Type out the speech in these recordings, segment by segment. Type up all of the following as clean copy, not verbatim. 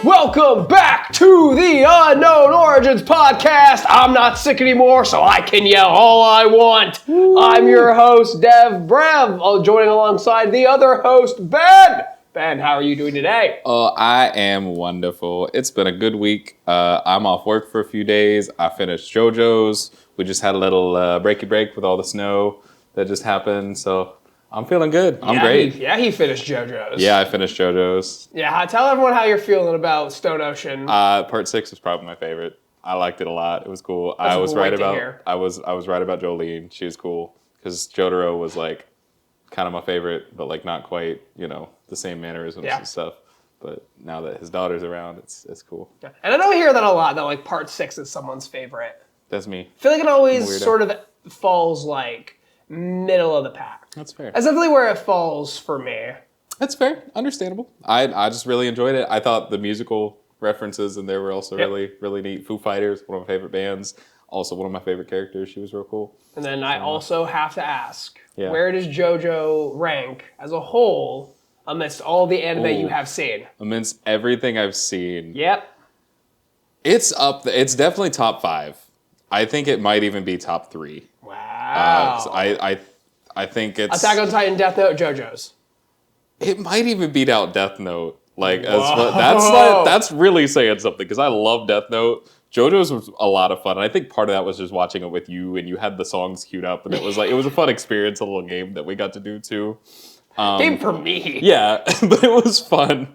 Welcome back to the Unknown Origins podcast. I'm not sick anymore, so I can yell all I want. Woo. I'm your host, DevBrev, joining alongside the other host, Ben. Ben, how are you doing today? Oh, I am wonderful. It's been a good week. I'm off work for a few days. I finished JoJo's. We just had a little breaky break with all the snow that just happened, so I'm feeling good. I'm great. He finished JoJo's. Yeah, I finished JoJo's. Yeah, tell everyone how you're feeling about Stone Ocean. Part 6 is probably my favorite. I liked it a lot. It was cool. I was right about Jolene. She was cool because Jotaro was like kind of my favorite, but like not quite, the same mannerisms and stuff. But now that his daughter's around, it's cool. Yeah. And I don't hear that a lot, that like part 6 is someone's favorite. That's me. I feel like it always sort of falls like middle of the pack. That's fair. That's definitely where it falls for me. That's fair. Understandable. I just really enjoyed it. I thought the musical references in there were also really, really neat. Foo Fighters, one of my favorite bands. Also one of my favorite characters. She was real cool. And then I also have to ask, where does JoJo rank as a whole amidst all the anime you have seen? Amidst everything I've seen. Yep. It's up. It's definitely top 5. I think it might even be top 3. Wow. I think it's Attack on Titan, Death Note, JoJo's. It might even beat out Death Note. That's really saying something because I love Death Note. JoJo's was a lot of fun, and I think part of that was just watching it with you, and you had the songs queued up, and it was a fun experience, a little game that we got to do too. Game for me. Yeah, but it was fun.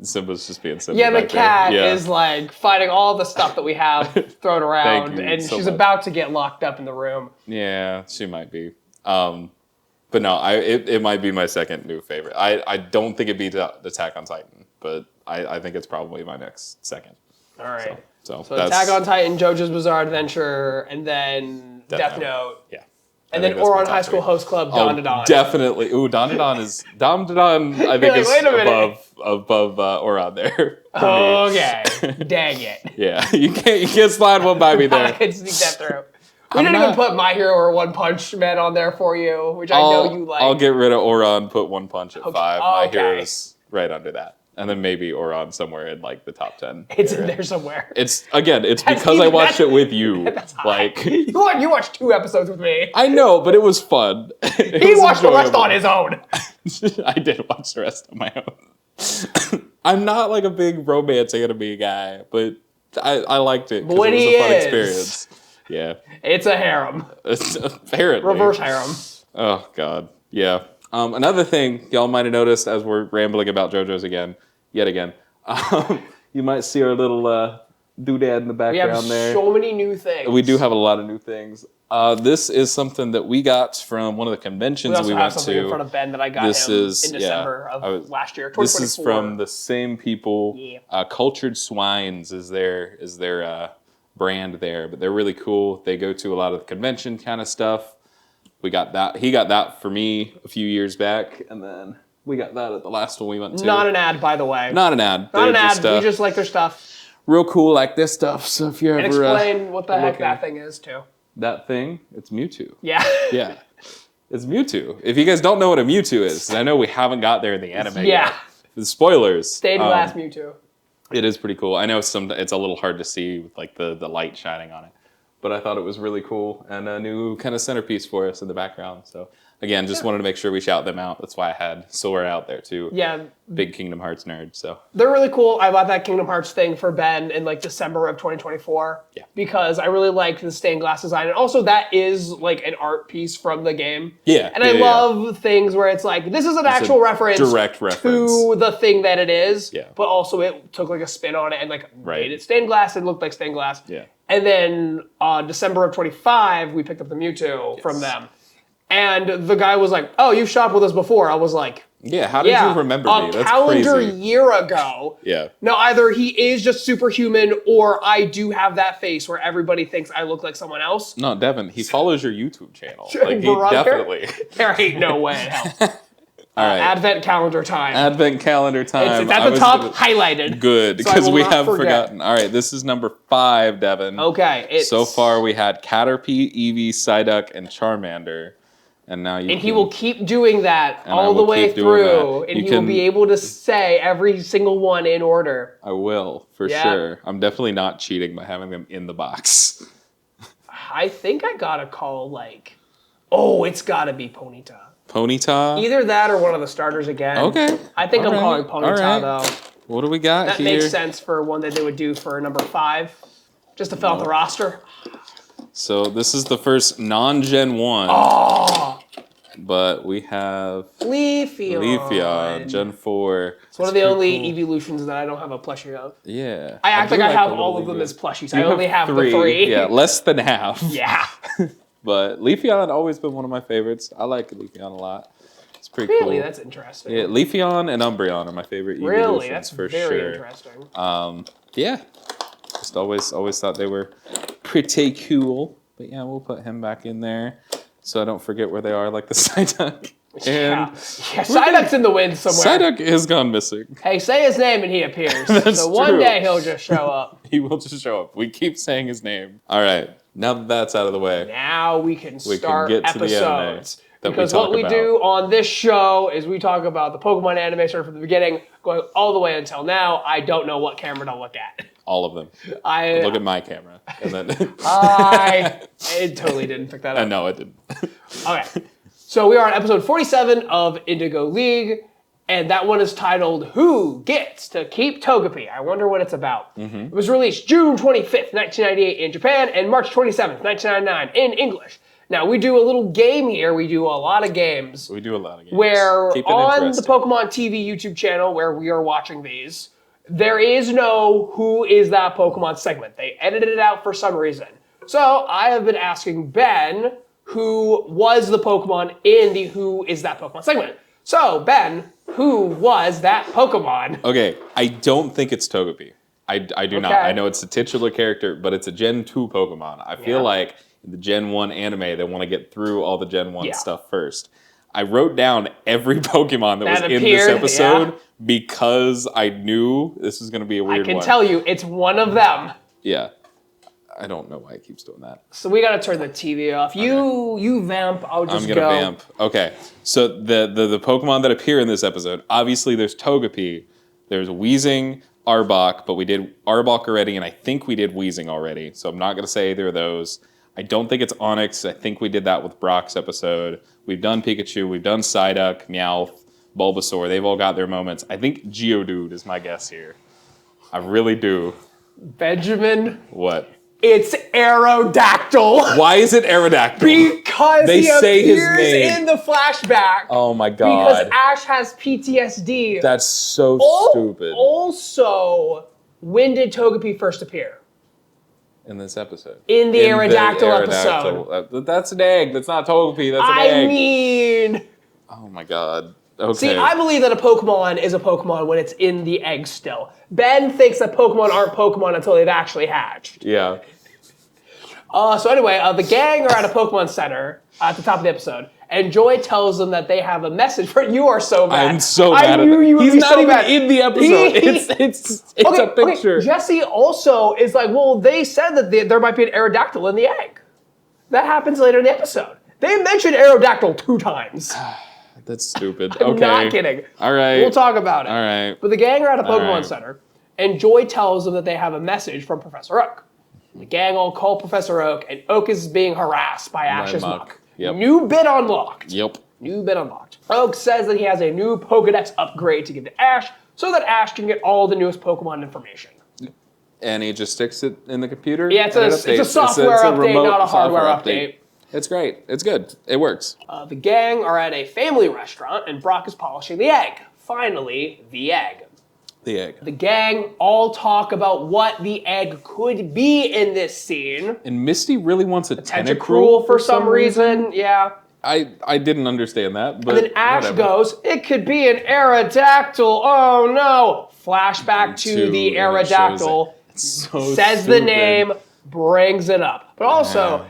Simba's just being Simba. Yeah, the cat is like fighting all the stuff that we have thrown around, and she's about to get locked up in the room. Yeah, she might be. But no, it might be my second new favorite. I don't think it beats Attack on Titan, but I think it's probably my next second. All right. So Attack on Titan, JoJo's Bizarre Adventure, and then Death Note. Yeah. And then Ouran High School Host Club, Don. Definitely. Ooh, Don. I think is above Ouran there. Okay. Dang it. Yeah, you can't slide one by me there. I could sneak that through. We didn't even put My Hero or One Punch Man on there for you, which I know you like. I'll get rid of Ouran, put One Punch at 5. My Hero's right under that. And then maybe Ouran somewhere in like the top 10. It's in there somewhere. It's because I watched it with you. Like you watched 2 episodes with me. I know, but it was fun. He watched the rest on his own. I did watch the rest on my own. I'm not like a big romance anime guy, but I liked it because it was a fun experience. Yeah. It's a harem. Apparently. Reverse harem. Oh, God. Yeah. Another thing y'all might have noticed as we're rambling about JoJo's yet again, you might see our little doodad in the background there. We have so many new things. We do have a lot of new things. This is something that we got from one of the conventions we went to. We also have something in front of Ben that I got in December of last year, 2024. This is from the same people. Yeah. Cultured Swines is their brand there, but they're really cool. They go to a lot of the convention kind of stuff. We got that. He got that for me a few years back, and then we got that at the last one we went to. Not an ad, by the way. Not an ad. Not an ad. We just like their stuff. Real cool, like this stuff. So if you're ever explain what the heck that thing is too. That thing, it's Mewtwo. Yeah. Yeah. It's Mewtwo. If you guys don't know what a Mewtwo is, I know we haven't got there in the anime yet. The spoilers. Stained glass Mewtwo. It is pretty cool. I know it's a little hard to see with like the light shining on it. But I thought it was really cool and a new kind of centerpiece for us in the background. So again, just wanted to make sure we shout them out. That's why I had Sora out there too. Yeah. Big Kingdom Hearts nerd. So they're really cool. I bought that Kingdom Hearts thing for Ben in like December of 2024. Yeah. Because I really liked the stained glass design. And also that is like an art piece from the game. Yeah. And I love things where it's like, this is an actual reference. Direct reference. To the thing that it is. Yeah. But also it took like a spin on it and like made it stained glass. It looked like stained glass. Yeah. And then December of 25, we picked up the Mewtwo from them. And the guy was like, oh, you've shopped with us before. I was like, yeah, how did you remember me? That's a calendar crazy. Year ago. Yeah. No, either he is just superhuman or I do have that face where everybody thinks I look like someone else. No, Devon, he follows your YouTube channel. Like, he definitely. There ain't no way in hell. All right. Advent calendar time. Advent calendar time. It's at the top, highlighted. Good, because we have forgotten. All right, this is number 5, Devon. Okay. So far, we had Caterpie, Eevee, Psyduck, and Charmander. And now you And he will keep doing that all the way keep doing through. that. And he will be able to say every single one in order. I will, for sure. I'm definitely not cheating by having them in the box. I think I gotta call, like... Oh, it's gotta be Ponyta. Ponyta? Either that or one of the starters again. Okay. I think I'm calling Ponyta, though. What do we got here? That makes sense for one that they would do for number 5. Just to fill out the roster. So this is the first non-Gen 1. Oh! But we have... Leafeon. Gen 4. It's one of the only evolutions that I don't have a plushie of. Yeah. I act like I have all of them as plushies. I only have the 3. Yeah, less than half. Yeah. But Leafeon had always been one of my favorites. I like Leafeon a lot. It's pretty cool. Really? That's interesting. Yeah, Leafeon and Umbreon are my favorite evolutions. Really? That's for very sure. interesting. Yeah. Just always thought they were pretty cool. But yeah, we'll put him back in there so I don't forget where they are, like the Psyduck. Yeah, Psyduck's in the wind somewhere. Psyduck has gone missing. Hey, say his name and he appears. That's so one true. day he'll just show up. He will just show up. We keep saying his name. All right. Now that that's out of the way. Now we can start get to episodes. the anime because what we do on this show is we talk about the Pokemon anime starting from the beginning, going all the way until now. I don't know what camera to look at. All of them. Look at my camera. And then It totally didn't pick that up. No, it didn't. Okay. So we are on episode 47 of Indigo League, and that one is titled Who Gets to Keep Togepi? I wonder what it's about. It was released June 25th, 1998 in Japan, and March 27th, 1999 in English. Now, we do a little game here. We do a lot of games. We do a lot of games. Where on the Pokemon TV YouTube channel where we are watching these, there is no Who Is That Pokemon segment. They edited it out for some reason. So I have been asking Ben who was the Pokemon in the Who Is That Pokemon segment. So, Ben, who was that Pokemon? Okay, I don't think it's Togepi. I do not. I know it's the titular character, but it's a Gen 2 Pokemon. I feel like in the Gen 1 anime, they want to get through all the Gen 1 stuff first. I wrote down every Pokemon that was in this episode because I knew this was going to be a weird one. I can tell you, it's one of them. Yeah. I don't know why it keeps doing that. So we got to turn the TV off. You vamp, I'll just go. I'm going to vamp. Okay. So the Pokemon that appear in this episode, obviously there's Togepi, there's Weezing, Arbok, but we did Arbok already, and I think we did Weezing already. So I'm not going to say either of those. I don't think it's Onix. I think we did that with Brock's episode. We've done Pikachu. We've done Psyduck, Meowth, Bulbasaur. They've all got their moments. I think Geodude is my guess here. I really do. Benjamin? What? It's Aerodactyl. Why is it Aerodactyl? Because he say his appears name in the flashback. Oh my god. Because Ash has PTSD. That's so stupid. Also, when did Togepi first appear? In this episode. In the Aerodactyl episode. That's an egg. That's not Togepi. That's an egg. I mean... Oh my god. Okay. See, I believe that a Pokemon is a Pokemon when it's in the egg still. Ben thinks that Pokemon aren't Pokemon until they've actually hatched. Yeah. So anyway, the gang are at a Pokemon Center at the top of the episode, and Joy tells them that they have a message for you. Are so mad. I'm so mad. I knew you would He's be not so even mad. in the episode. It's a picture. Okay. Jesse also is like, well, they said that there might be an Aerodactyl in the egg. That happens later in the episode. They mentioned Aerodactyl 2 times. That's stupid. I'm not kidding. All right. We'll talk about it. All right. But the gang are at a Pokemon Center, and Joy tells them that they have a message from Professor Oak. The gang all call Professor Oak, and Oak is being harassed by Ash's muck. Yep. New bit unlocked. Yep. New bit unlocked. Oak says that he has a new Pokedex upgrade to give to Ash, so that Ash can get all the newest Pokemon information. And he just sticks it in the computer? Yeah, it's a software update, not a hardware update. It's great. It's good. It works. The gang are at a family restaurant, and Brock is polishing the egg. Finally, the egg. The egg. The gang all talk about what the egg could be in this scene. And Misty really wants a Tentacruel for some reason. Yeah. I didn't understand that, but and then Ash goes, it could be an Aerodactyl. Oh no. Flashback to the Aerodactyl. Says the name, brings it up. But also,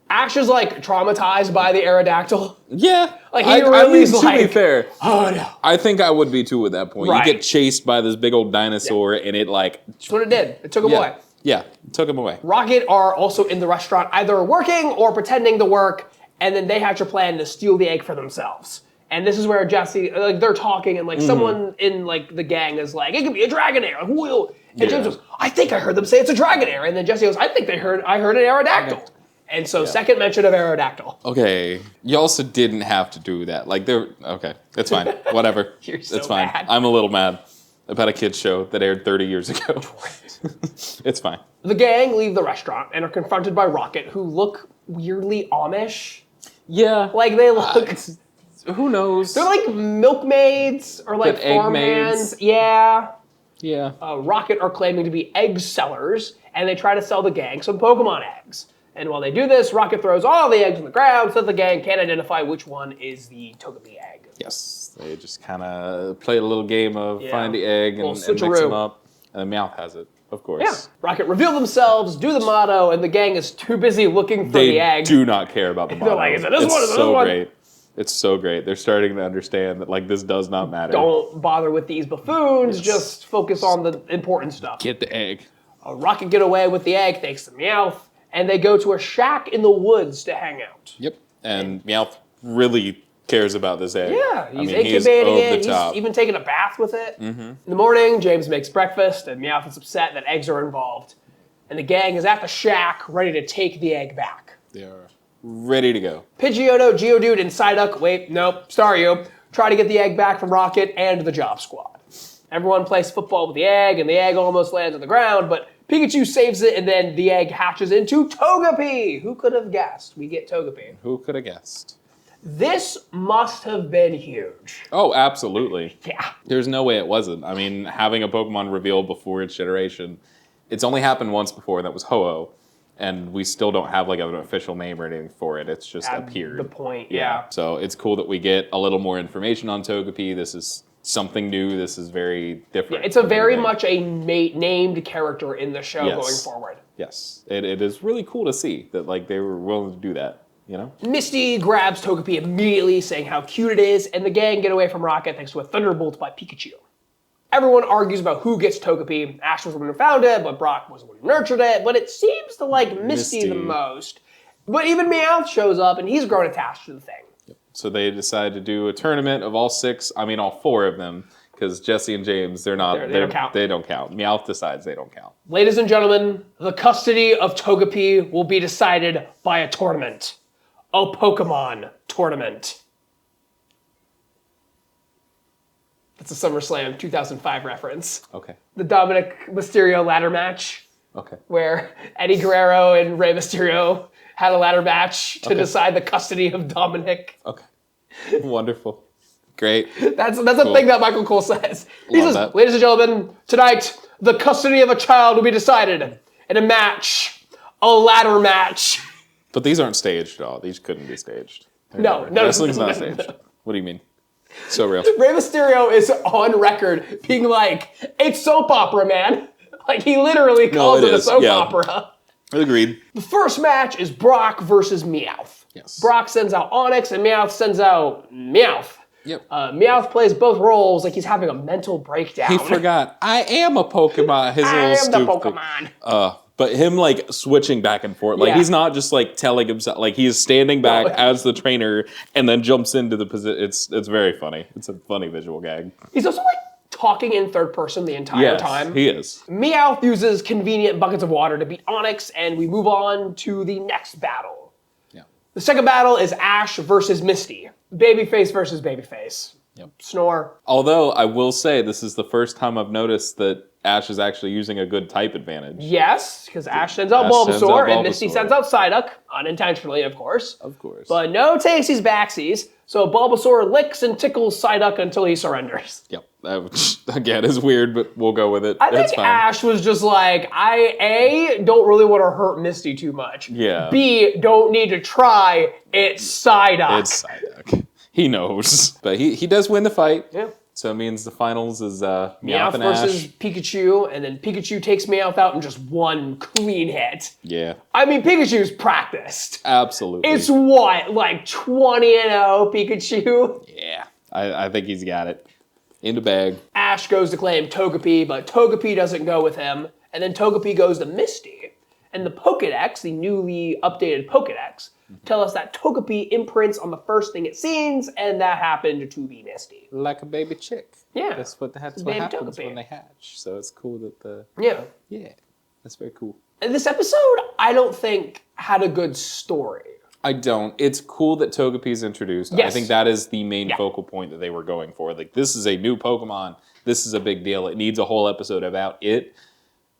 Ash is like traumatized by the Aerodactyl. Yeah. Like he really is like, to be fair, oh no. I think I would be too at that point. Right. You get chased by this big old dinosaur and it like... That's what it did. It took him away. Yeah, it took him away. Rocket are also in the restaurant either working or pretending to work, and then they hatch a plan to steal the egg for themselves. And this is where Jesse, like, they're talking, and like someone in like the gang is like, it could be a Dragonair. Like, whoa. And James goes, I think I heard them say it's a Dragonair. And then Jesse goes, I think I heard an Aerodactyl. And so second mention of Aerodactyl. Okay, you also didn't have to do that. Like okay, it's fine. Whatever. You're so it's fine. mad. I'm a little mad about a kids show that aired 30 years ago. It's fine. The gang leave the restaurant and are confronted by Rocket, who look weirdly Amish. Yeah. Like they look. Who knows? They're like milkmaids or like farmhands. Yeah. Yeah. Rocket are claiming to be egg sellers, and they try to sell the gang some Pokemon eggs. And while they do this, Rocket throws all the eggs on the ground so that the gang can't identify which one is the Togepi egg. Yes. They just kind of play a little game of find the egg and mix them up. And the Meowth has it, of course. Yeah. Rocket reveal themselves, do the motto, and the gang is too busy looking for the egg. They do not care about the motto. They're like, is it this one? Is it so this one? great. It's so great. They're starting to understand that like this does not matter. Don't bother with these buffoons. Just focus on the important stuff. Get the egg. Rocket get away with the egg thanks to Meowth, and they go to a shack in the woods to hang out. Yep. And Meowth really cares about this egg. Yeah, he's incubating it. He's even taking a bath with it. In the morning, James makes breakfast, and Meowth is upset that eggs are involved. And the gang is at the shack, ready to take the egg back. They are ready to go. Pidgeotto, Geodude, and Psyduck, wait, nope, Staryu, try to get the egg back from Rocket and the Job Squad. Everyone plays football with the egg, and the egg almost lands on the ground, but Pikachu saves it, and then the egg hatches into Togepi. Who could have guessed? We get Togepi. Who could have guessed? This must have been huge. Oh, absolutely. Yeah. There's no way it wasn't. I mean, having a Pokemon reveal before its generation, it's only happened once before, and that was Ho-Oh. And we still don't have like an official name or anything for it. It's just appeared. The point, yeah. So it's cool that we get a little more information on Togepi. This is something new. This is very different. Yeah, it's a very much a named character in the show going forward. Yes, it is really cool to see that like they were willing to do that. You know, Misty grabs Togepi immediately, saying how cute it is, and the gang get away from Rocket thanks to a Thunderbolt by Pikachu. Everyone argues about who gets Togepi. Ash was the one who found it, but Brock was the one who nurtured it. But it seems to like Misty the most. But even Meowth shows up, and he's grown attached to the thing. Yep. So they decide to do a tournament of all four of them, because Jesse and James, they don't count. They don't count. Meowth decides they don't count. Ladies and gentlemen, the custody of Togepi will be decided by a tournament. A Pokemon tournament. That's a SummerSlam 2005 reference. Okay. The Dominic Mysterio ladder match. Okay. Where Eddie Guerrero and Rey Mysterio had a ladder match to decide the custody of Dominic. Okay. Wonderful. Great. That's a thing that Michael Cole says. He says, that. Ladies and gentlemen, tonight the custody of a child will be decided in a match, a ladder match. But these aren't staged at all. These couldn't be staged. No. Wrestling's not staged. What do you mean? So real. Rey Mysterio is on record being like, it's soap opera, man. Like, he literally calls it a soap opera. Agreed. The first match is Brock versus Meowth. Yes. Brock sends out Onix, and Meowth sends out Meowth. Yep. Meowth plays both roles like he's having a mental breakdown. He forgot. I am a Pokemon. His I little am the stupid Pokemon. But him like switching back and forth, like he's not just like telling himself, like he's standing back as the trainer and then jumps into the position. It's very funny. It's a funny visual gag. He's also like talking in third person the entire time. He is. Meowth uses convenient buckets of water to beat Onix, and we move on to the next battle. Yeah. The second battle is Ash versus Misty. Babyface versus Babyface. Yep. Snore. Although I will say this is the first time I've noticed that Ash is actually using a good type advantage. Yes, because Ash sends out Bulbasaur, and Misty sends out Psyduck, unintentionally, of course. Of course. But no takesies backsies, so Bulbasaur licks and tickles Psyduck until he surrenders. Yep. That, again, is weird, but we'll go with it. I think Ash was just like, I, A, don't really want to hurt Misty too much. Yeah. B, don't need to try, it's Psyduck. It's Psyduck. He knows. But he does win the fight. Yeah. So it means the finals is Meowth and versus Ash. Pikachu, and then Pikachu takes Meowth out in just one clean hit. Yeah. I mean, Pikachu's practiced. Absolutely. It's what, like 20-0 Pikachu? Yeah. I think he's got it. In the bag. Ash goes to claim Togepi, but Togepi doesn't go with him. And then Togepi goes to Misty. And the Pokédex, the newly updated Pokédex, tell us that Togepi imprints on the first thing it sees, and that happened to be Misty. Like a baby chick. Yeah. That's what baby happens Togepi. when they hatch. So it's cool that Yeah. That's very cool. And this episode, I don't think, had a good story. I don't. It's cool that Togepi's introduced. Yes. I think that is the main focal point that they were going for. Like, this is a new Pokemon. This is a big deal. It needs a whole episode about it.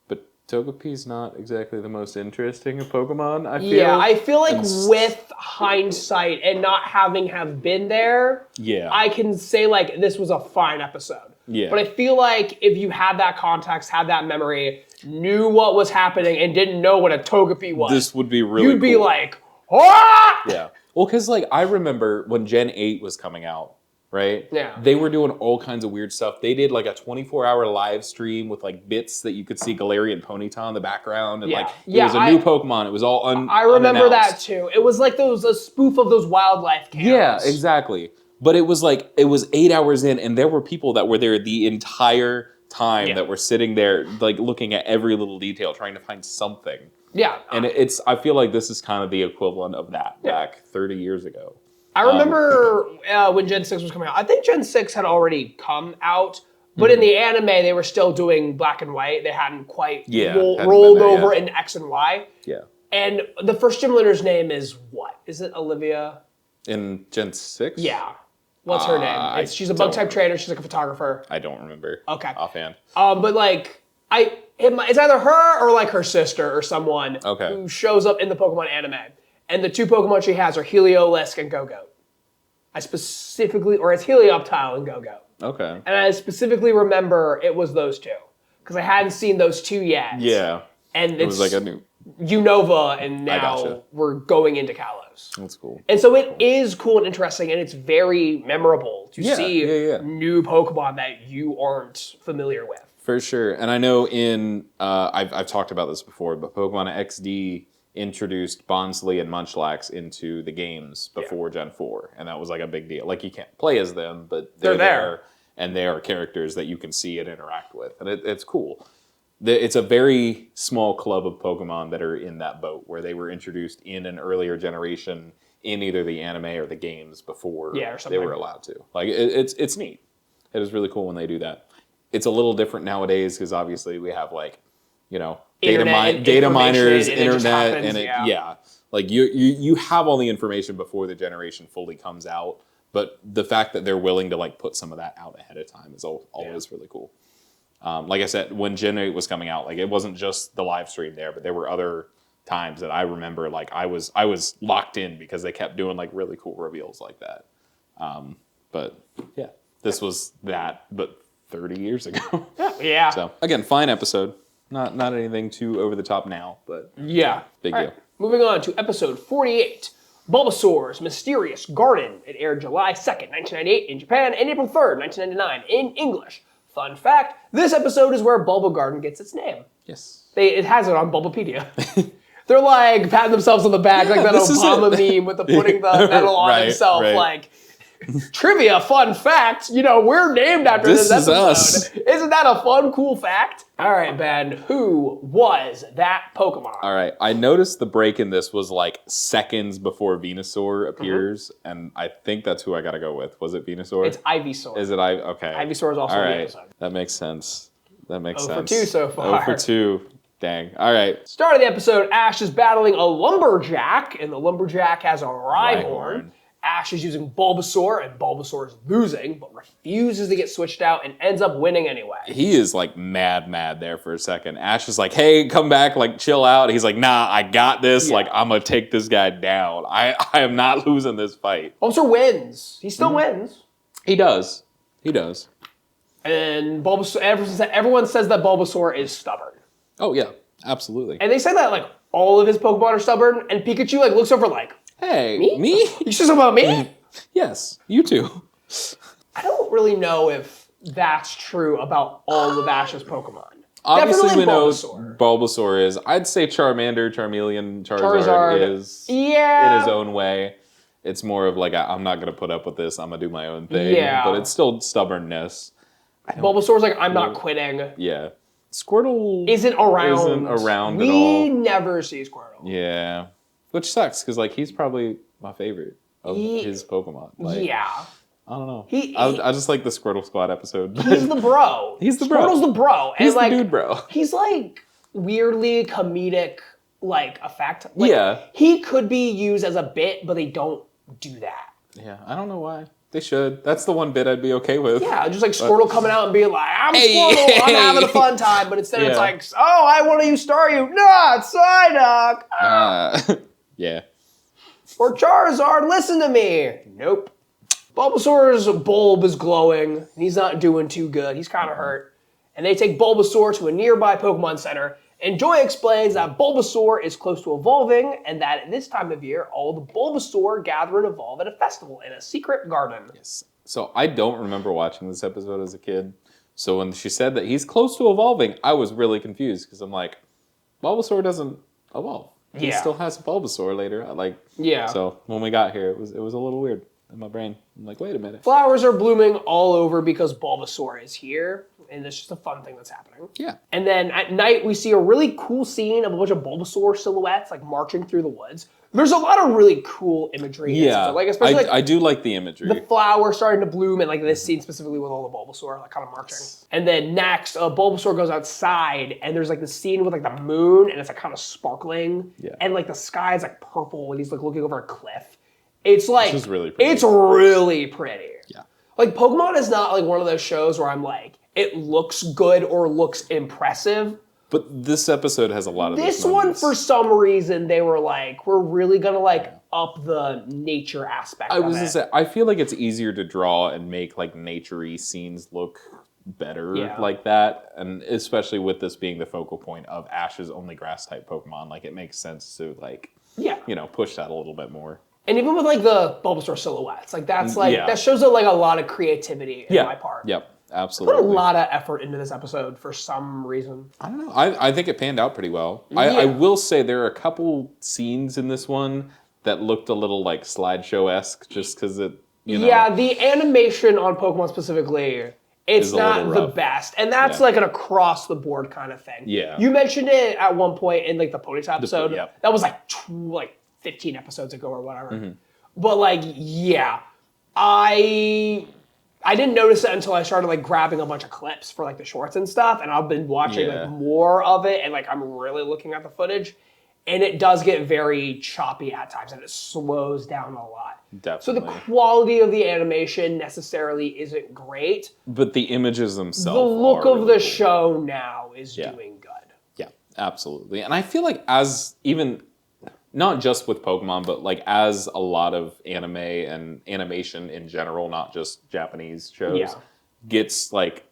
But Togepi's not exactly the most interesting of Pokemon, I feel. Yeah, I feel like with hindsight and not having have been there, I can say, like, this was a fine episode. Yeah. But I feel like if you had that context, had that memory, knew what was happening, and didn't know what a Togepi was, this would be really you'd be cool. like, ah! Yeah. Well, because, like, I remember when Gen 8 was coming out, right? Yeah. They were doing all kinds of weird stuff. They did, like, a 24-hour live stream with, like, bits that you could see Galarian Ponyta in the background. And, like, it was a new Pokemon. It was all I remember that, unannounced. too. It was like a spoof of those wildlife cams. Yeah, exactly. But it was, like, it was 8 hours in, and there were people that were there the entire time that were sitting there, like, looking at every little detail, trying to find something. Yeah. And I feel like this is kind of the equivalent of that back 30 years ago. I remember when Gen 6 was coming out. I think Gen 6 had already come out, but in the anime, they were still doing black and white. They hadn't quite rolled over into X and Y. Yeah. And the first gym leader's name is what? Is it Olivia? In Gen 6? Yeah. What's her name? She's a bug-type trainer. She's like a photographer. I don't remember. Okay. Offhand. But like, it's either her or like her sister or someone who shows up in the Pokemon anime. And the two Pokemon she has are Heliolisk and Go-Go. Or it's Helioptile and Go-Go. Okay. And I specifically remember it was those two. Because I hadn't seen those two yet. Yeah. And it was like a new... Unova, and now we're going into Kalos. That's cool. And so it is cool and interesting, and it's very memorable to see new Pokemon that you aren't familiar with. For sure. And I know I've talked about this before, but Pokemon XD introduced Bonsly and Munchlax into the games before Gen 4, and that was like a big deal. Like, you can't play as them, but they're there, and they are characters that you can see and interact with, and it's cool. It's a very small club of Pokemon that are in that boat, where they were introduced in an earlier generation in either the anime or the games before they were allowed to. Like, it's neat. It is really cool when they do that. It's a little different nowadays because obviously we have, like, you know, data miners, internet, and like you have all the information before the generation fully comes out. But the fact that they're willing to, like, put some of that out ahead of time is always really cool. Like I said, when Gen 8 was coming out, like, it wasn't just the live stream there, but there were other times that I remember, like, I was locked in because they kept doing, like, really cool reveals like that. But yeah, this was that, but 30 years ago. Yeah. So again, fine episode. Not anything too over the top now, but big deal. Moving on to episode 48. Bulbasaur's Mysterious Garden. It aired July 2nd, 1998 in Japan, and April 3rd, 1999 in English. Fun fact, this episode is where Bulba Garden gets its name. Yes. It has it on Bulbapedia. They're like patting themselves on the back, like that Obama meme with the putting the medal on himself. Like, trivia, fun fact, you know, we're named after this episode. Us. Isn't that a fun, cool fact? All right, Ben, who was that Pokemon? All right, I noticed the break in this was like seconds before Venusaur appears, and I think that's who I gotta go with. Was it Venusaur? It's Ivysaur. Is it Okay. Ivysaur is also all in right. the episode. That makes sense. 0 for 2 so far. 0 for 2. Dang. All right. Start of the episode, Ash is battling a Lumberjack, and the Lumberjack has a Rhyhorn. Ash is using Bulbasaur, and Bulbasaur is losing, but refuses to get switched out and ends up winning anyway. He is, like, mad there for a second. Ash is like, hey, come back, like, chill out. He's like, nah, I got this. Like, I'm going to take this guy down. I am not losing this fight. Bulbasaur wins. He still wins. He does. And Bulbasaur, everyone says that Bulbasaur is stubborn. Oh, yeah, absolutely. And they say that, like, all of his Pokemon are stubborn, and Pikachu, like, looks over like, hey, me? You said something about me? Yes, you too. I don't really know if that's true about all of Ash's Pokemon. Obviously, Definitely we Bulbasaur. know Bulbasaur is. I'd say Charmander, Charmeleon, Charizard is in his own way. It's more of like, I'm not going to put up with this. I'm going to do my own thing. Yeah. But it's still stubbornness. Bulbasaur's like, I'm not quitting. Yeah. Squirtle isn't around. Isn't around we at all. never see Squirtle. Yeah, which sucks because like he's probably my favorite of his Pokemon. Like, yeah. I don't know. I just like the Squirtle Squad episode. He's the bro. He's the bro. Squirtle's the bro. He's and, like, the dude bro. He's like weirdly comedic, like effect. Like, yeah. He could be used as a bit, but they don't do that. Yeah, I don't know why. They should. That's the one bit I'd be okay with. Yeah, just like Squirtle coming out and being like, I'm Hey, Squirtle, I'm hey. having a fun time. But instead it's like, oh, I want to use Staryu. Nah, it's Psyduck. Yeah. Or Charizard, listen to me. Nope. Bulbasaur's bulb is glowing, and he's not doing too good. He's kind of hurt. And they take Bulbasaur to a nearby Pokemon Center, and Joy explains that Bulbasaur is close to evolving, and that at this time of year, all the Bulbasaur gather and evolve at a festival in a secret garden. Yes. So I don't remember watching this episode as a kid. So when she said that he's close to evolving, I was really confused, because I'm like, Bulbasaur doesn't evolve. He still has a Bulbasaur later. So when we got here, it was a little weird in my brain. I'm like, wait a minute. Flowers are blooming all over because Bulbasaur is here, and it's just a fun thing that's happening. Yeah. And then at night, we see a really cool scene of a bunch of Bulbasaur silhouettes, like, marching through the woods. There's a lot of really cool imagery. Yeah. Like, especially, I do like the imagery. the flower starting to bloom, and, like, this scene specifically with all the Bulbasaur, like, kind of marching. And then next, Bulbasaur goes outside, and there's, like, the scene with, like, the moon, and it's, like, kind of sparkling. Yeah. And, like, the sky is, like, purple, and he's, like, looking over a cliff. It's, like... This is really pretty. It's really pretty. Yeah. Like, Pokemon is not, like, one of those shows where I'm like, it looks good or looks impressive. But this episode has a lot of This those one, moments. for some reason, they were like, we're really gonna, like, up the nature aspect I of was it. gonna say, I feel like it's easier to draw and make like nature-y scenes look better like that, and especially with this being the focal point of Ash's only grass type Pokemon, like it makes sense to like push that a little bit more. And even with like the Bulbasaur silhouettes, like that's like that shows like a lot of creativity in my part. Yep, absolutely. Put a lot of effort into this episode for some reason. I don't know. I think it panned out pretty well. I will say there are a couple scenes in this one that looked a little like slideshow-esque, just because it. Yeah, the animation on Pokemon specifically, it's not the best. And that's like an across the board kind of thing. Yeah. You mentioned it at one point in like the Ponyta episode. Yep. That was like 15 episodes ago or whatever. Mm-hmm. But like, yeah, I didn't notice it until I started like grabbing a bunch of clips for like the shorts and stuff. And I've been watching like more of it. And like, I'm really looking at the footage. And it does get very choppy at times, and it slows down a lot. Definitely. So the quality of the animation necessarily isn't great. But the images themselves. The look are of really the cool. show now is doing good. Yeah, absolutely. And I feel like as even, not just with Pokemon, but like as a lot of anime and animation in general, not just Japanese shows, gets like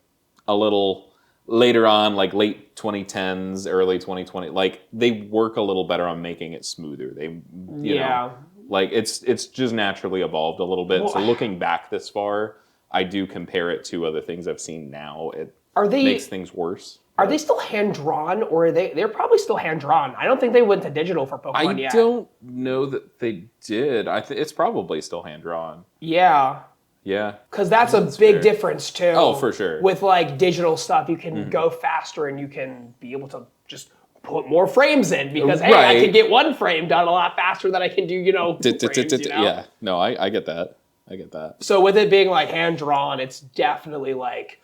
a little later on, like late 2010s, early 2020, like they work a little better on making it smoother. They, you know, like it's just naturally evolved a little bit. So looking back this far, I do compare it to other things I've seen now. It makes things worse. Are they still hand-drawn, or they're probably still hand-drawn? I don't think they went to digital for Pokemon yet. I don't know that they did. It's probably still hand-drawn. Yeah. Yeah. Because that's a big difference, too. Oh, for sure. With, like, digital stuff, you can go faster and you can be able to just put more frames in because, hey, I can get one frame done a lot faster than I can do, two frames, Yeah. No, I get that. I get that. So with it being, like, hand-drawn, it's definitely, like,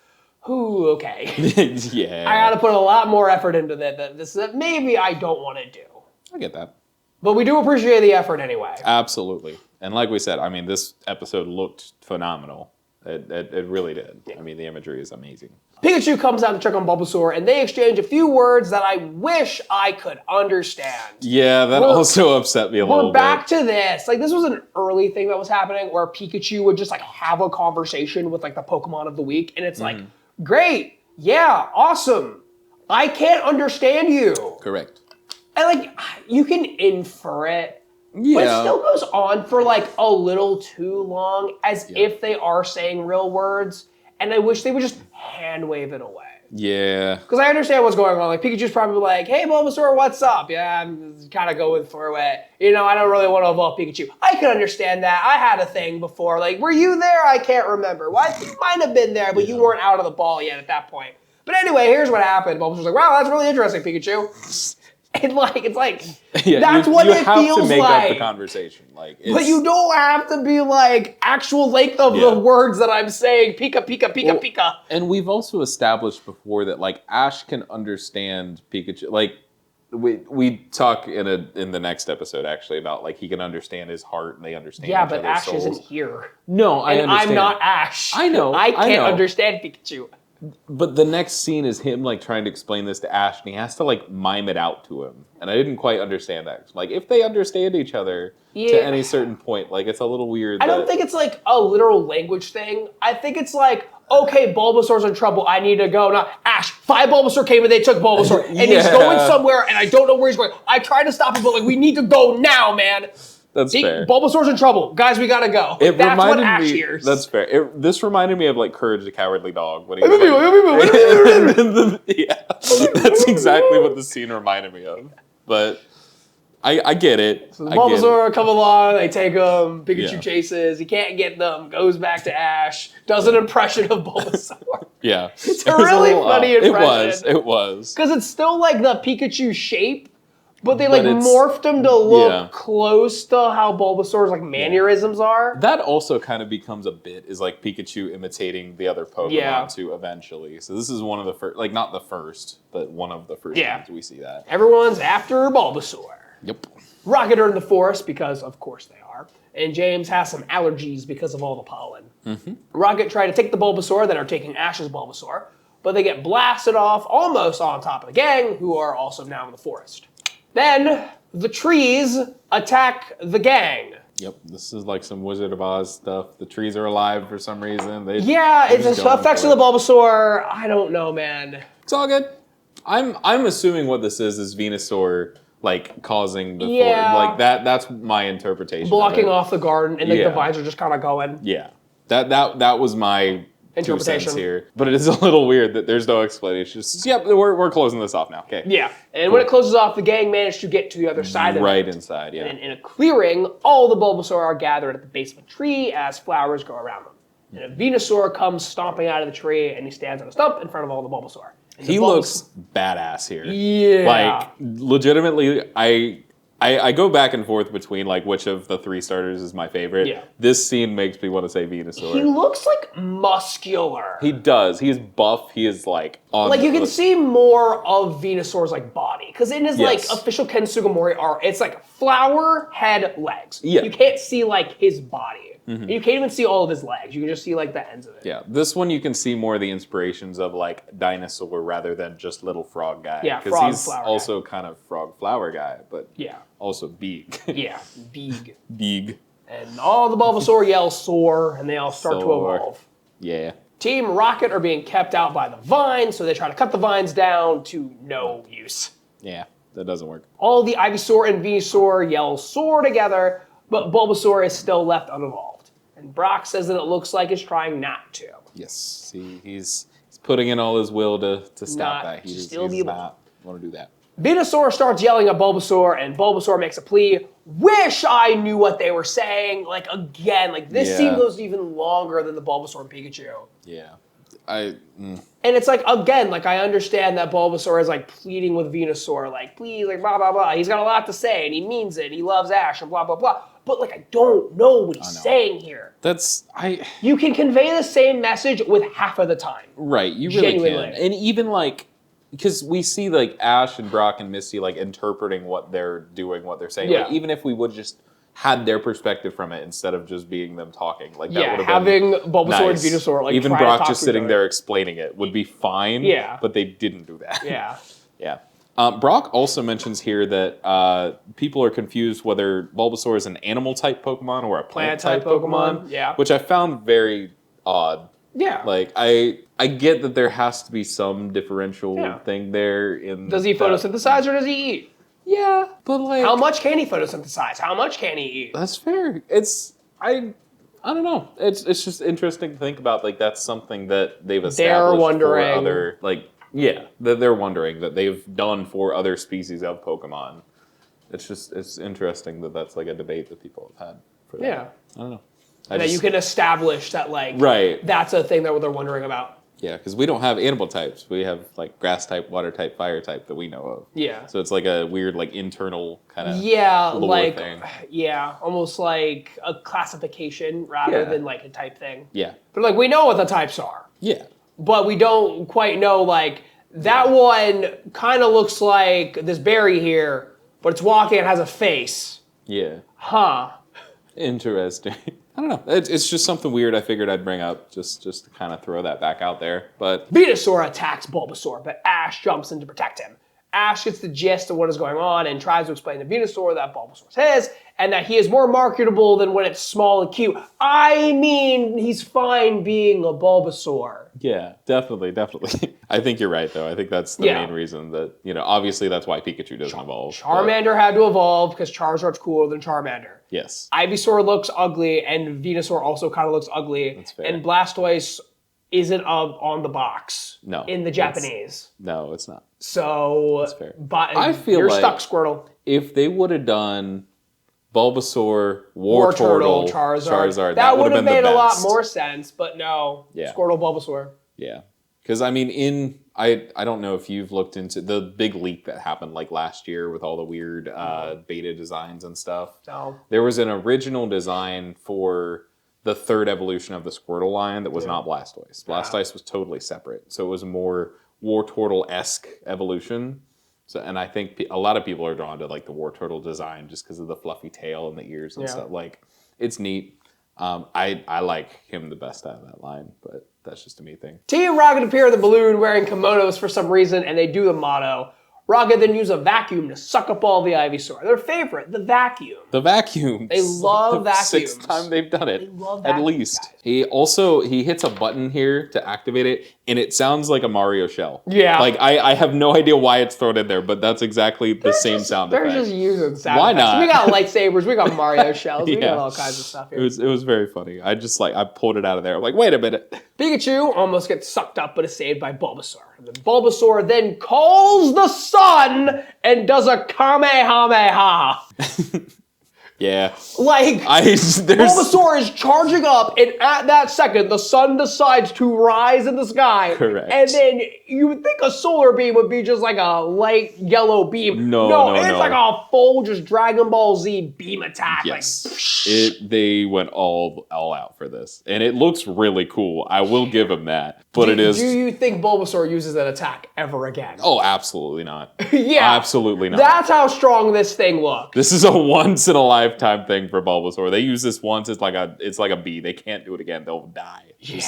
ooh, okay. Yeah. I gotta put a lot more effort into this that maybe I don't want to do. I get that. But we do appreciate the effort anyway. Absolutely. And like we said, I mean, this episode looked phenomenal. It really did. Yeah. I mean, the imagery is amazing. Pikachu comes out to check on Bulbasaur, and they exchange a few words that I wish I could understand. Yeah, that also upset me a little bit. We're back to this. Like, this was an early thing that was happening where Pikachu would just, like, have a conversation with, like, the Pokemon of the week, and it's like, great, yeah, awesome. I can't understand you. Correct. And, like, you can infer it. Yeah. But it still goes on for like a little too long as if they are saying real words. And I wish they would just hand wave it away. Yeah. Because I understand what's going on. Like Pikachu's probably like, hey Bulbasaur, what's up? Yeah, I'm kind of going through it. I don't really want to evolve Pikachu. I can understand that. I had a thing before. Like, were you there? I can't remember. Well, you might have been there, but you weren't out of the ball yet at that point. But anyway, here's what happened. Bulbasaur's like, wow, that's really interesting, Pikachu. And it's like that's what it feels like. You have to make up the conversation, but you don't have to be actual length of the words that I'm saying. Pika, Pika, Pika, Pika. And we've also established before that Ash can understand Pikachu. We talk in the next episode actually about he can understand his heart and they understand. Yeah, each but other's Ash souls. isn't here. No, I understand. I'm not Ash. I know. I can't understand Pikachu. But the next scene is him trying to explain this to Ash, and he has to mime it out to him. And I didn't quite understand that. If they understand each other to any certain point, it's a little weird. I don't think it's a literal language thing. I think it's okay, Bulbasaur's in trouble. I need to go. Now, Ash, 5 Bulbasaur came and they took Bulbasaur, and he's going somewhere, and I don't know where he's going. I tried to stop him, but we need to go now, man. That's fair. Bulbasaur's in trouble. Guys, we gotta go. That's what Ash hears. That's fair. This reminded me of Courage the Cowardly Dog. When he yeah, that's exactly what the scene reminded me of. But I get it. So the Bulbasaur come along, they take him, Pikachu chases, he can't get them, goes back to Ash, does an impression of Bulbasaur. Yeah. It's a really funny impression. It was. Because it's still the Pikachu shape, but they morphed him to look close to how Bulbasaur's mannerisms are. That also kind of becomes a bit, is Pikachu imitating the other Pokemon too eventually. So this is one of the first, not the first, but one of the first times we see that. Everyone's after Bulbasaur. Yep. Rocket are in the forest because of course they are. And James has some allergies because of all the pollen. Mm-hmm. Rocket try to take the Bulbasaur that are taking Ash's Bulbasaur, but they get blasted off almost on top of the gang, who are also now in the forest. Then, the trees attack the gang. Yep, this is some Wizard of Oz stuff. The trees are alive for some reason. It's effects of the Bulbasaur. I don't know, man. It's all good. I'm assuming what this is Venusaur, causing the forest. That's my interpretation. Blocking off the garden, and the vines are just kind of going. Yeah, that was my interpretation here, but it is a little weird that there's no explanation. Just, we're closing this off now. Okay. Yeah, and when it closes off, the gang managed to get to the other side of it. Right inside, yeah. And in a clearing, all the Bulbasaur are gathered at the base of a tree as flowers grow around them. And a Venusaur comes stomping out of the tree, and he stands on a stump in front of all the Bulbasaur. And he looks badass here. Yeah. Legitimately, I go back and forth between which of the 3 starters is my favorite. Yeah. This scene makes me want to say Venusaur. He looks muscular. He does. He is buff. He is on. You can see more of Venusaur's body because in his official Ken Sugimori art, it's flower, head, legs. Yeah. You can't see his body. Mm-hmm. You can't even see all of his legs. You can just see the ends of it. Yeah. This one you can see more of the inspirations of Dinosaur rather than just little frog guy. Yeah. Because he's also kind of frog flower guy, but also big. Yeah. Big. Big. And all the Bulbasaur yell soar, and they all start to evolve. Yeah. Team Rocket are being kept out by the vines, so they try to cut the vines down to no use. Yeah, that doesn't work. All the Ivysaur and Venusaur yell soar together, but Bulbasaur is still left unevolved. And Brock says that it looks like he's trying not to. Yes, he's putting in all his will to stop that. He does not want to do that. Venusaur starts yelling at Bulbasaur, and Bulbasaur makes a plea. Wish I knew what they were saying. Again, this scene goes even longer than the Bulbasaur and Pikachu. Yeah. And it's again, I understand that Bulbasaur is pleading with Venusaur, please, blah, blah, blah. He's got a lot to say, and he means it. He loves Ash, and blah, blah, blah. But I don't know what he's saying here. You can convey the same message with half of the time. Right, you really can. And even because we see Ash and Brock and Misty interpreting what they're doing, what they're saying. Yeah. Even if we would just had their perspective from it instead of just being them talking, that would have having been Bulbasaur nice. and Venusaur even Brock just sitting there explaining it would be fine. Yeah, but they didn't do that. Yeah, yeah. Brock also mentions here that people are confused whether Bulbasaur is an animal type Pokemon or a plant type Pokemon. Yeah, which I found very odd. Yeah. I get that there has to be some differential thing there. Does he photosynthesize or does he eat? Yeah, but how much can he photosynthesize? How much can he eat? That's fair. I don't know. It's just interesting to think about. That's something that they've established for other that they're wondering that they've done for other species of Pokemon. It's interesting that that's a debate that people have had for that. Yeah. I don't know. And that you can establish that right. That's a thing that they're wondering about. Yeah, because we don't have animal types. We have like grass type, water type, fire type that we know of. Yeah. So it's like a weird like internal kind of like thing. almost like a classification rather than like a type thing. Yeah. But like we know what the types are. Yeah. But we don't quite know like that one kind of looks like this berry here, but it's walking and has a face. Yeah. Huh. Interesting. I don't know. It's just something weird I figured I'd bring up just to kind of throw that back out there. But Venusaur attacks Bulbasaur, but Ash jumps in to protect him. Ash gets the gist of what is going on and tries to explain to Venusaur that Bulbasaur is his and that he is more marketable than when it's small and cute. I mean, he's fine being a Bulbasaur. Yeah, definitely. I think you're right, though. I think that's the main reason that, obviously that's why Pikachu doesn't evolve. Charmander had to evolve because Charizard's cooler than Charmander. Yes. Ivysaur looks ugly, and Venusaur also kind of looks ugly. That's fair. And Blastoise isn't on the box. No. In the Japanese. No, it's not. So, that's fair. But I feel you're like stuck, Squirtle. If they would have done Bulbasaur, Wartortle, Charizard, that would have made the a lot best. more sense, but no. Yeah. Squirtle, Bulbasaur. Yeah. Because, I mean, I don't know if you've looked into the big leak that happened like last year with all the weird beta designs and stuff. No. There was an original design for the third evolution of the Squirtle line that was not Blastoise. Blastoise was totally separate. So it was a more Wartortle-esque evolution. So, and I think a lot of people are drawn to like the Wartortle design just because of the fluffy tail and the ears and stuff. Like, it's neat. I like him the best out of that line, but that's just a me thing. Team Rocket appear in the balloon wearing kimonos for some reason, and they do the motto. Rocket then use a vacuum to suck up all the Ivysaur. Their favorite, the vacuum. The vacuums. They love vacuums. Sixth time they've done it. They love at vacuums, least. guys. He hits a button here to activate it, and it sounds like a Mario shell. Yeah. Like I have no idea why it's thrown in there, but that's exactly the same sound effect. They're just using sound Why effects. not? We got lightsabers, we got Mario shells, we got all kinds of stuff here. It was very funny. I pulled it out of there. I'm like, wait a minute. Pikachu almost gets sucked up, but is saved by Bulbasaur. And then Bulbasaur then calls the sun and does a Kamehameha. Yeah. Like, Bulbasaur is charging up, and at that second, the sun decides to rise in the sky. Correct. And then you would think a solar beam would be just like a light yellow beam. No, it's like a full just Dragon Ball Z beam attack. Yes. Like, they went all out for this. And it looks really cool. I will give them that. But it is... Do you think Bulbasaur uses an attack ever again? Oh, absolutely not. Yeah. Absolutely not. That's how strong this thing looks. This is a once in a lifetime thing for Bulbasaur. They use this once, it's like a bee. They can't do it again. They'll die. Yeah.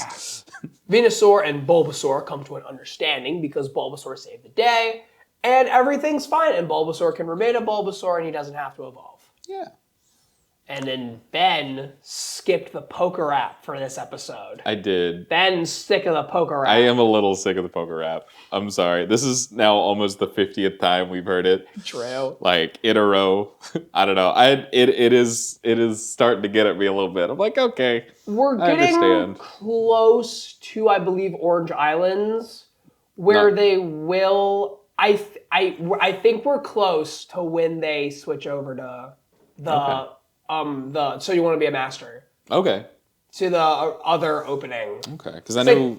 Venusaur and Bulbasaur come to an understanding because Bulbasaur saved the day, and everything's fine, and Bulbasaur can remain a Bulbasaur, and he doesn't have to evolve. Yeah. And then Ben skipped the poker rap for this episode. I did. Ben's sick of the poker rap. I am a little sick of the poker rap. I'm sorry. This is now almost the 50th time we've heard it. True. Like in a row. I don't know. It is starting to get at me a little bit. I'm like, okay. We're getting close to, I believe, Orange Islands, where they will. I think we're close to when they switch over to the So You Want to Be a Master. Okay. To the other opening. Okay, because I know.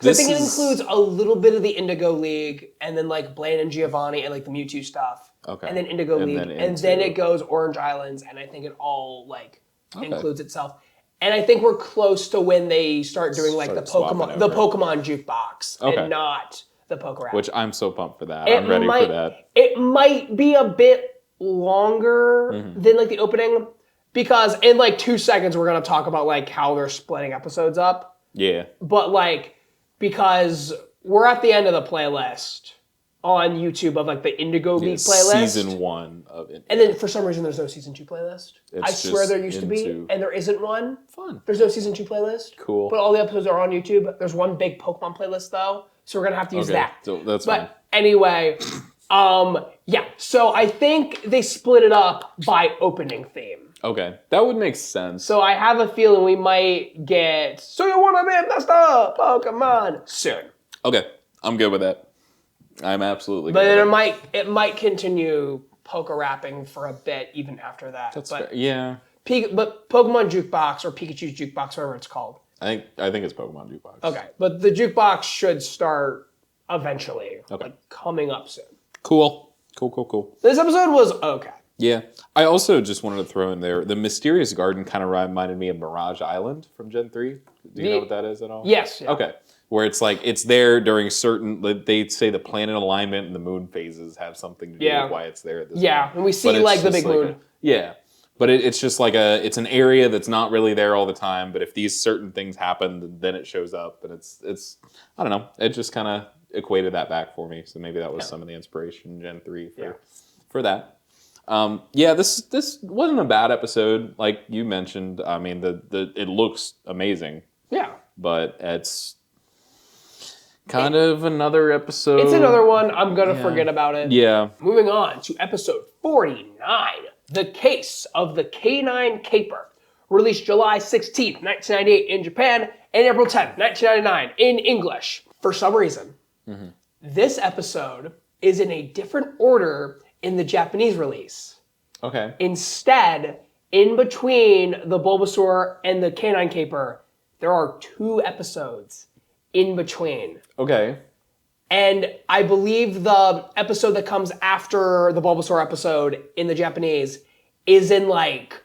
I think it includes a little bit of the Indigo League, and then like Blaine and Giovanni and like the Mewtwo stuff. Okay. And then Indigo League, and then it goes Orange Islands, and I think it all like includes itself. And I think we're close to when they start doing like the Pokemon jukebox, and not the poker rap. Which I'm so pumped for that. I'm ready for that. It might be a bit longer than like the opening, because in like 2 seconds we're gonna talk about like how they're splitting episodes up. Yeah. But like, because we're at the end of the playlist on YouTube of like the Indigo League playlist. Season 1 of it. And then for some reason there's no season 2 playlist. I swear there used to be, and there isn't one. Fun. There's no season 2 playlist. Cool. But all the episodes are on YouTube. There's one big Pokemon playlist though, so we're gonna have to use that. So that's fine. But anyway, yeah. So I think they split it up by opening theme. Okay, that would make sense. So I have a feeling we might get So You Want to Be a Master Pokemon soon. Okay, I'm good with that. I'm absolutely good But with it might continue poker rapping for a bit even after that. That's fair. Yeah. But Pokemon Jukebox or Pikachu's Jukebox, whatever it's called, I think it's Pokemon Jukebox. Okay, but the jukebox should start eventually, Okay. like coming up soon. Cool. This episode was okay. Yeah. I also just wanted to throw in there, the Mysterious Garden kind of reminded me of Mirage Island from Gen 3. Do you know what that is at all? Yes. Yeah. Okay. Where it's like, it's there during certain, they say the planet alignment and the moon phases have something to do with why it's there at this point. And we see But it's like the just big moon. But it's just like it's an area that's not really there all the time, but if these certain things happen, then it shows up, and it's I don't know, it just kind of equated that back for me, so maybe that was some of the inspiration in Gen 3 for that. This wasn't a bad episode, like you mentioned. I mean, it looks amazing. Yeah. But it's kind of another episode. It's another one. I'm going to forget about it. Yeah. Moving on to episode 49, The Case of the Canine Caper. Released July 16th, 1998 in Japan, and April 10th, 1999 in English. For some reason, this episode is in a different order in the Japanese release. Okay. Instead, in between the Bulbasaur and the Canine Caper, there are 2 episodes in between. Okay. And I believe the episode that comes after the Bulbasaur episode in the Japanese is in like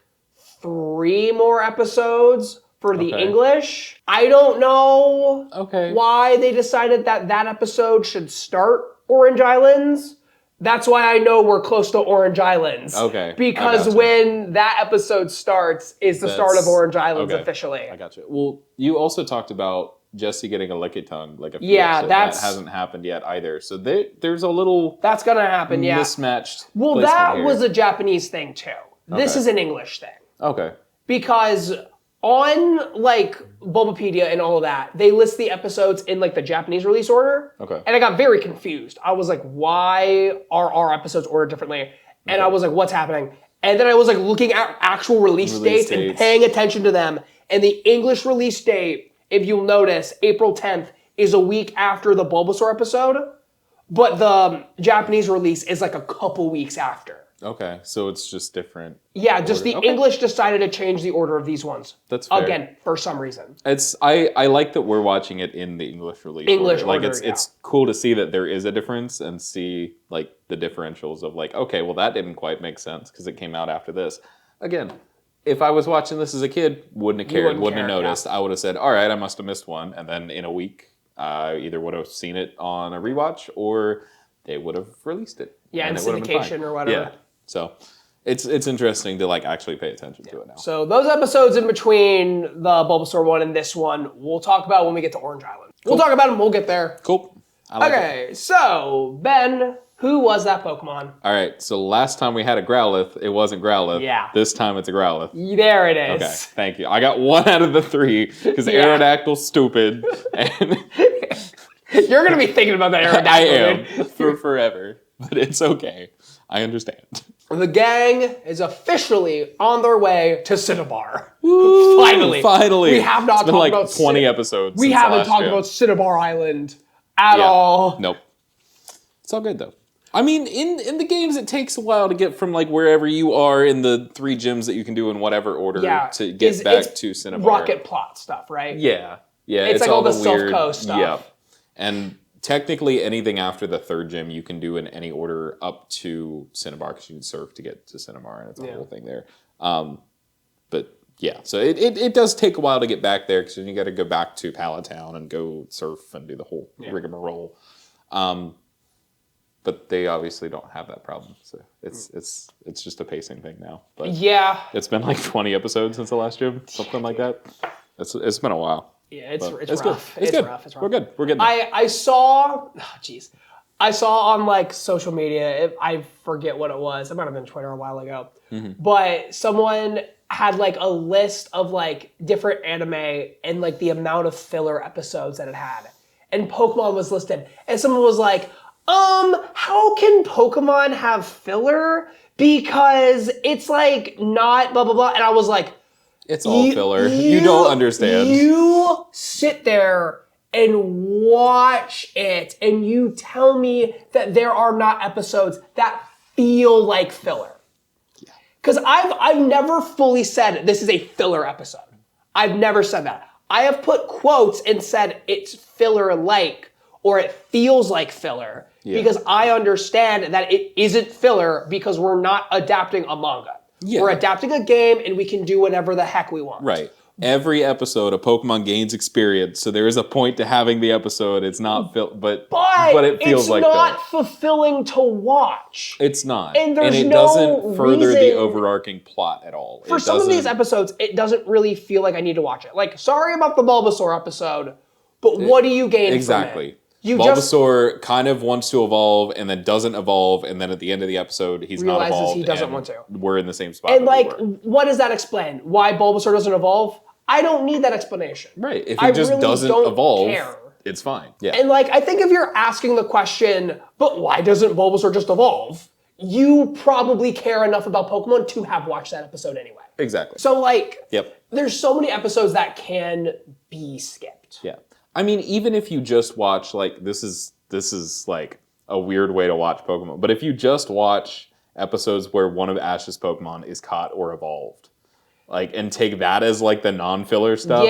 3 more episodes for the English. I don't know why they decided that episode should start Orange Islands. That's why I know we're close to Orange Islands. Okay. Because when that episode starts is the start of Orange Islands officially. I got you. Well, you also talked about Jesse getting a licky tongue, like a few that hasn't happened yet either. So there's a little that's gonna happen, mismatched. Well, that was a Japanese thing too. This is an English thing. Okay. Because on like Bulbapedia and all of that, they list the episodes in like the Japanese release order. Okay. And I got very confused. I was like, why are our episodes ordered differently? And I was like, what's happening? And then I was like looking at actual release dates and paying attention to them. And the English release date, if you'll notice, April 10th is a week after the Bulbasaur episode. But the Japanese release is like a couple weeks after. Okay, so it's just different. Yeah, just the English decided to change the order of these ones. That's fair. Again, for some reason. I like that we're watching it in the English release. English order. Like it's cool to see that there is a difference and see like the differentials of like, okay, well that didn't quite make sense because it came out after this. Again, if I was watching this as a kid, wouldn't have cared, wouldn't have noticed. I would have said, all right, I must have missed one, and then in a week, I either would have seen it on a rewatch or they would have released it. Yeah, in syndication or whatever. Yeah, so. It's interesting to like actually pay attention to it now. So those episodes in between the Bulbasaur one and this one, we'll talk about when we get to Orange Island. Cool. We'll talk about them. We'll get there. Cool. I like it. So Ben, who was that Pokemon? All right. So last time we had a Growlithe, it wasn't Growlithe. Yeah. This time it's a Growlithe. There it is. Okay. Thank you. I got 1 out of the 3 because Aerodactyl's stupid. And you're gonna be thinking about that Aerodactyl. I am for forever, but it's okay. I understand. The gang is officially on their way to Cinnabar. Woo, Finally. We have not it's been talked like about 20 episodes. We haven't talked about Cinnabar Island at all. Nope. It's all good though. I mean, in the games, it takes a while to get from like wherever you are in the 3 gyms that you can do in whatever order to get back to Cinnabar. Rocket plot stuff, right? Yeah. Yeah. It's like all the Silph stuff. Yeah. And technically, anything after the 3rd gym you can do in any order up to Cinnabar because you can surf to get to Cinnabar, and it's a whole thing there. But yeah, so it does take a while to get back there because you got to go back to Palatown and go surf and do the whole rigmarole. But they obviously don't have that problem, so it's just a pacing thing now. But it's been like 20 episodes since the last gym, something like that. It's been a while. Yeah, it's rough. Good. It's rough. We're good. We're good. I saw on like social media. I forget what it was. It might have been Twitter a while ago. But someone had like a list of like different anime and like the amount of filler episodes that it had, and Pokemon was listed. And someone was like, how can Pokemon have filler? Because it's like not blah blah blah. And I was like, it's all filler. You don't understand. You sit there and watch it, and you tell me that there are not episodes that feel like filler. Because I've never fully said this is a filler episode. I've never said that. I have put quotes and said it's filler-like, or it feels like filler, because I understand that it isn't filler because we're not adapting a manga. Yeah. We're adapting a game, and we can do whatever the heck we want. Right. Every episode, a Pokemon gains experience, so there is a point to having the episode. It's not but it feels like it's not fulfilling to watch. It's not, and it doesn't further the overarching plot at all. For some of these episodes, it doesn't really feel like I need to watch it. Like, sorry about the Bulbasaur episode, but what do you gain from it? Bulbasaur kind of wants to evolve and then doesn't evolve, and then at the end of the episode, he's not evolved. Realizes he doesn't want to. We're in the same spot. And like, what does that explain? Why Bulbasaur doesn't evolve? I don't need that explanation. Right. If he just doesn't evolve, it's fine. Yeah. And like, I think if you're asking the question, but why doesn't Bulbasaur just evolve? You probably care enough about Pokemon to have watched that episode anyway. Exactly. So like, there's so many episodes that can be skipped. Yeah. I mean, even if you just watch, like, this is like a weird way to watch Pokemon, but if you just watch episodes where one of Ash's Pokemon is caught or evolved, like, and take that as like the non-filler stuff,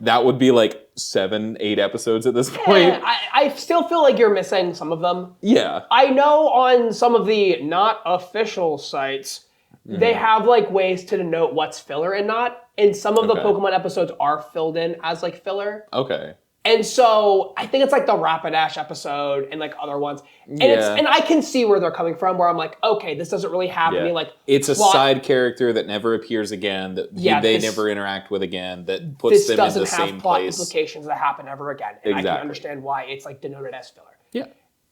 that would be like 7-8 episodes at this point. I still feel like you're missing some of them. Yeah. I know on some of the not official sites, they have like ways to denote what's filler and not, and some of the Pokemon episodes are filled in as like filler. Okay. And so I think it's like the Rapidash episode and like other ones. And and I can see where they're coming from, where I'm like, okay, this doesn't really have any like it's a side character that never appears again, that they never interact with again, that puts them in the same place. This doesn't have plot implications that happen ever again. And I can understand why it's like denoted as filler. Yeah.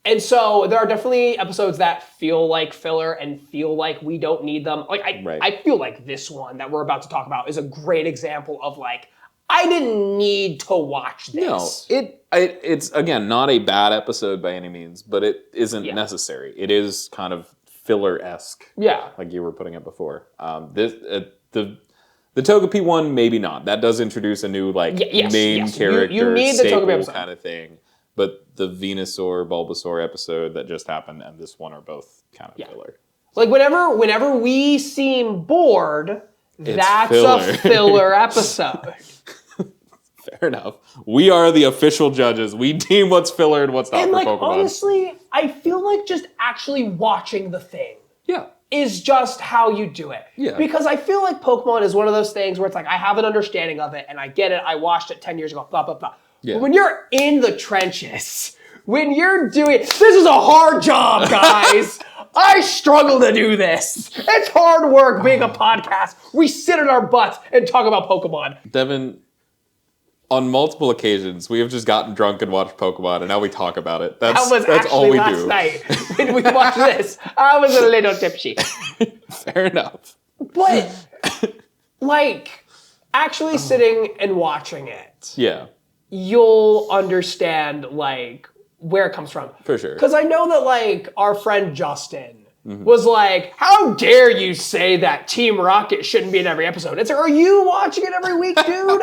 And so there are definitely episodes that feel like filler and feel like we don't need them. Like I feel like this one that we're about to talk about is a great example of like, I didn't need to watch this. No, it's again not a bad episode by any means, but it isn't necessary. It is kind of filler-esque. Yeah, like you were putting it before. The Togepi one, maybe not. That does introduce a new main character, you need the Togepi episode kind of thing. But the Venusaur Bulbasaur episode that just happened and this one are both kind of filler. Like whenever we seem bored, that's a filler episode. Fair enough. We are the official judges. We deem what's filler and what's not for Pokemon. Honestly, I feel like just actually watching the thing is just how you do it. Yeah. Because I feel like Pokemon is one of those things where it's like, I have an understanding of it and I get it. I watched it 10 years ago, blah, blah, blah. Yeah. But when you're in the trenches, when you're doing, this is a hard job, guys. I struggle to do this. It's hard work being a podcast. We sit in our butts and talk about Pokemon. Devon, on multiple occasions, we have just gotten drunk and watched Pokemon, and now we talk about it. That's all we do. Night when we watched this. I was a little tipsy. Fair enough. But, like, actually sitting and watching it, you'll understand, like, where it comes from. For sure. Because I know that, like, our friend Justin was like, how dare you say that Team Rocket shouldn't be in every episode? It's like, are you watching it every week, dude?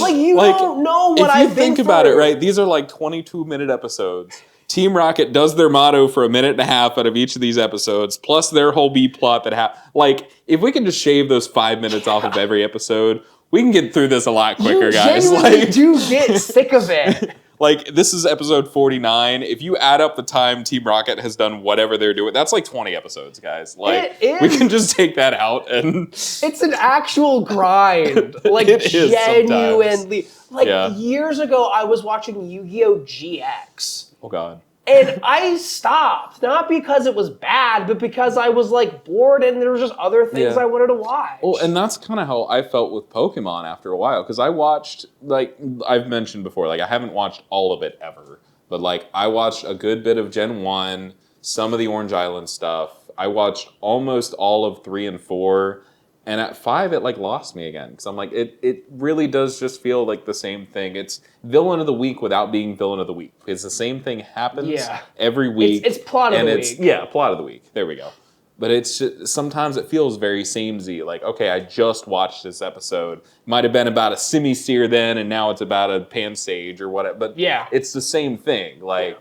Like, you don't know what I've been through. If you think about it, right, these are like 22-minute episodes. Team Rocket does their motto for 1.5 minutes out of each of these episodes, plus their whole B-plot that like, if we can just shave those 5 minutes off of every episode, we can get through this a lot quicker, guys. You genuinely do get sick of it. Like, this is episode 49. If you add up the time Team Rocket has done whatever they're doing, that's like 20 episodes, guys. Like, we can just take that out and... It's an actual grind. Like, genuinely. Like, years ago, I was watching Yu-Gi-Oh! GX. Oh, God. And I stopped, not because it was bad, but because I was like bored and there was just other things I wanted to watch. Well, and that's kind of how I felt with Pokemon after a while, because I watched, like I've mentioned before, like I haven't watched all of it ever, but like I watched a good bit of Gen 1, some of the Orange Island stuff. I watched almost all of 3 and 4. And at 5, it like lost me again. Because I'm like, it really does just feel like the same thing. It's villain of the week without being villain of the week. It's the same thing happens every week. It's plot of the week. Yeah, plot of the week. There we go. But it's just, sometimes it feels very samey. Like, okay, I just watched this episode. Might have been about a Simisear then, and now it's about a Pansage or whatever. But it's the same thing. Like,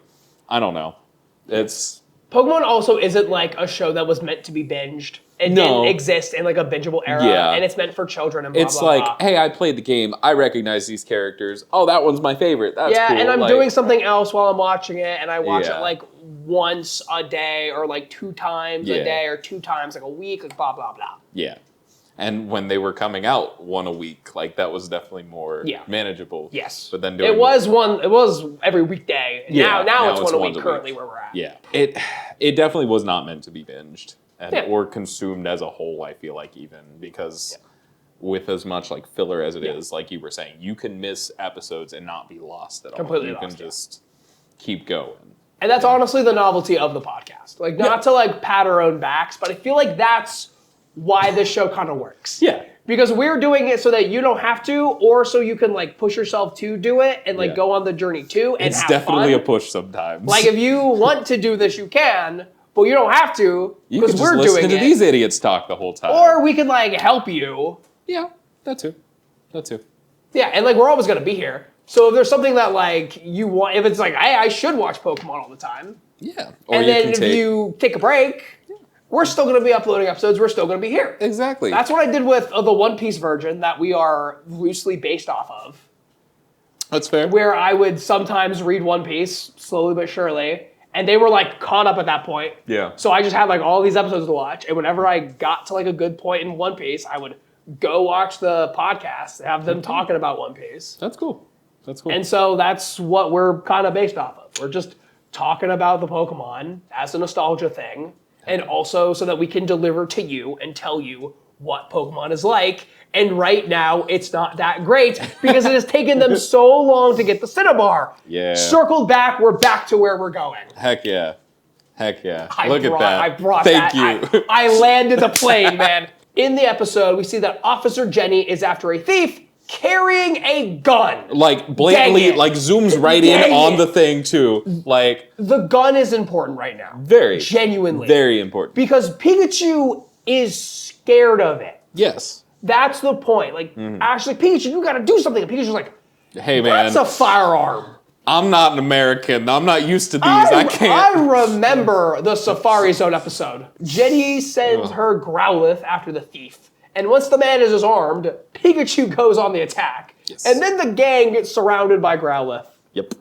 I don't know. It's... Pokemon also isn't like a show that was meant to be binged. It No. didn't exist in like a bingeable era, Yeah. and it's meant for children and blah, It's blah, like, blah. hey, I played the game. I recognize these characters. Oh, that one's my favorite. That's cool. And I'm like, doing something else while I'm watching it, and I watch Yeah. it like once a day or like 2 times a Yeah. day or 2 times like a week, like blah, blah, blah. Yeah. And when they were coming out one a week, like that was definitely more manageable. Yes. But then doing it was every weekday. Yeah, Now it's one a once week currently where we're at. Yeah. It definitely was not meant to be binged and Yeah. or consumed as a whole, I feel like, even because with as much like filler as it is, like you were saying, you can miss episodes and not be lost at Completely all. You lost, can just keep going. And that's honestly the novelty of the podcast. Like, not to like pat our own backs, but I feel like that's why this show kind of works. Yeah. Because we're doing it so that you don't have to, or so you can like push yourself to do it and like go on the journey too and It's have definitely fun. a push sometimes. Like, if you want to do this, you can, but you don't have to you can because just we're listen doing to it. these idiots talk the whole time. Or we can like help you. Yeah, that too. That too. Yeah, and like we're always gonna be here. So if there's something that like you want, if it's like I should watch Pokemon all the time, Yeah. Or and you then can if take you take a break, we're still gonna be uploading episodes. We're still gonna be here. exactly. That's what I did with the One Piece version that we are loosely based off of. That's fair. Where I would sometimes read One Piece slowly but surely, and they were like caught up at that point. Yeah. So I just had like all these episodes to watch, and whenever I got to like a good point in One Piece, I would go watch the podcast, have them talking about One Piece. That's cool. That's cool. And so that's what we're kind of based off of. We're just talking about the Pokemon as a nostalgia thing, and also so that we can deliver to you and tell you what Pokemon is like. And right now, it's not that great because it has taken them so long to get the Cinnabar. Yeah. Circled back, we're back to where we're going. Heck yeah. Heck yeah. I Look brought, at that. I brought Thank that. you. I landed the plane, man. In the episode, we see that Officer Jenny is after a thief carrying a gun. Like blatantly, Dang it. like zooms right Dang in on it. the thing too. Like The gun is important right now. very, Genuinely. very important. Because Pikachu is scared of it. Yes. That's the point. Like, actually, Pikachu, you gotta do something. And Pikachu's like, Hey man, that's a firearm. I'm not an American. I'm not used to these. I can't. I remember the Safari Zone episode. Jenny sends her Growlithe after the thief. And once the man is disarmed, Pikachu goes on the attack. Yes. And then the gang gets surrounded by Growlithe. Yep.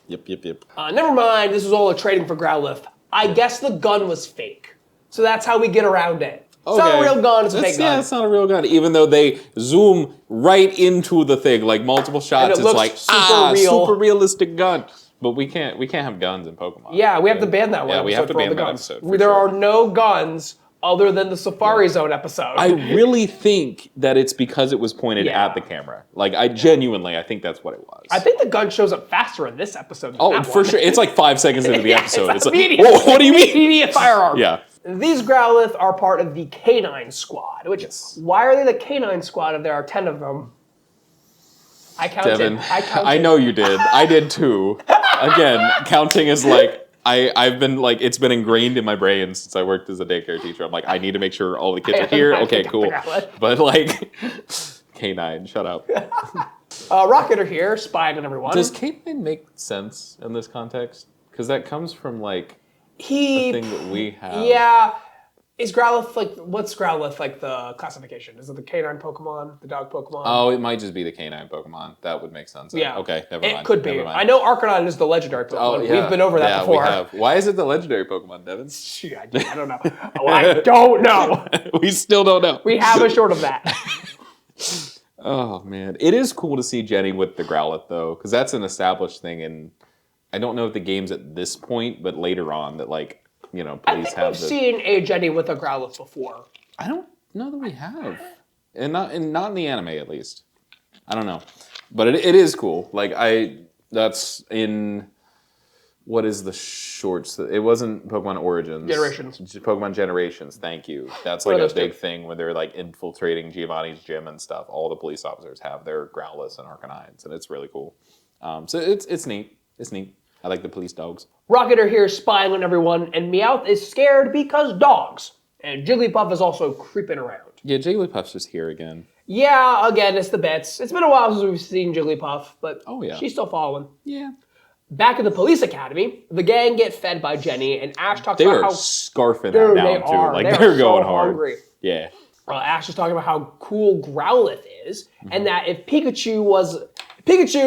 Never mind, this was all a trading for Growlithe. I guess the gun was fake. So that's how we get around it. It's not a real gun, it's a fake gun. Yeah, it's not a real gun. Even though they zoom right into the thing, like multiple shots, it it's looks like super real. super realistic gun. But we can't have guns in Pokemon. Yeah, we have to ban that one. Yeah, we have to for all ban the that guns. episode, for There sure. are no guns other than the Safari Zone episode. I really think that it's because it was pointed Yeah. at the camera. Like I genuinely, I think that's what it was. I think the gun shows up faster in this episode than Oh, that for one. sure. It's like 5 seconds into the Yeah, episode. It's like, immediate. whoa, what do you mean? Immediate firearm. Yeah. These Growlithe are part of the Canine Squad, which, Yes. why are they the Canine Squad if there are 10 of them? I counted. Devin, I counted. I know you did. I did too. Again, counting is like, I've been like, it's been ingrained in my brain since I worked as a daycare teacher. I'm like, I need to make sure all the kids are here. Okay, cool. But like, K9, shut up. Rocketer here, spying on everyone. Does K9 make sense in this context? Because that comes from like he, the thing that we have. yeah, is Growlithe like, what's Growlithe like the classification? Is it the canine Pokemon, the dog Pokemon? Oh, it might just be the K9 Pokemon. That would make sense. Yeah. Okay, never mind. It could be. Never mind. I know Arcanine is the legendary Pokemon. Oh, yeah. We've been over that before. We have. Why is it the legendary Pokemon, Devin? Gee, I don't know. Oh, I don't know. We still don't know. We have a short of that. Oh, man. It is cool to see Jenny with the Growlithe, though, because that's an established thing, and I don't know if the game's at this point, but later on that, like, you know, I police think have we've the... seen a Jenny with a Growlithe before. I don't know that we have. And not in the anime, at least. I don't know. But it is cool. Like, that's in... What is the shorts? It wasn't Pokemon Origins. Generations. Pokemon Generations, thank you. That's What like are a those big two? thing where they're like infiltrating Giovanni's gym and stuff. All the police officers have their Growlithes and Arcanines, and it's really cool. So it's neat. It's neat. I like the police dogs. Rocketer here spying on everyone, and Meowth is scared because dogs. And Jigglypuff is also creeping around. Yeah, Jigglypuff's just here again. Yeah, again, it's the bits. It's been a while since we've seen Jigglypuff, but Oh, yeah. she's still following. Yeah. Back at the police academy, the gang get fed by Jenny, and Ash talks They about are how scarfing Dude, that they down too. are. Like They they're are going so hard. hungry. Yeah. Ash is talking about how cool Growlithe is, and that if Pikachu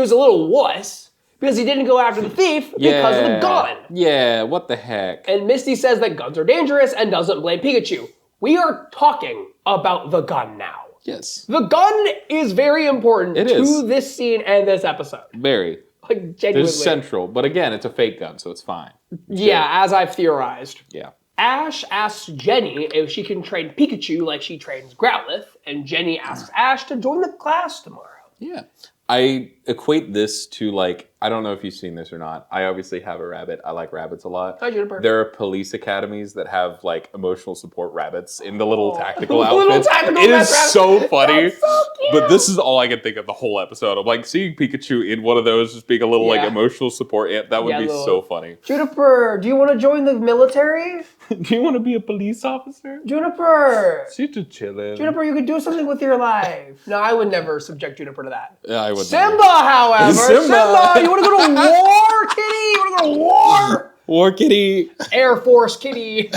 is a little wuss because he didn't go after the thief because of the gun. Yeah, what the heck? And Misty says that guns are dangerous and doesn't blame Pikachu. We are talking about the gun now. Yes. The gun is very important is. this scene and this episode. Very. Like, genuinely. It's central, but again, it's a fake gun, so it's fine. Yeah, as I've theorized. Yeah. Ash asks Jenny if she can train Pikachu like she trains Growlithe, and Jenny asks Ash to join the class tomorrow. Yeah. I equate this to, like, I don't know if you've seen this or not. I obviously have a rabbit. I like rabbits a lot. Hi, Juniper. There are police academies that have, like, emotional support rabbits in the little tactical Little outfits. tactical It is rabbit. so funny. That's so cute. But this is all I can think of the whole episode. I'm like, seeing Pikachu in one of those just being a little, like, emotional support ant, that would be so funny. Juniper, do you want to join the military? Do you want to be a police officer? Juniper! She's just chilling. Juniper, you could do something with your life. No, I would never subject Juniper to that. Yeah, I would. Simba, however. Simba, you want to go to war, kitty? You want to go to war? War kitty. Air Force kitty.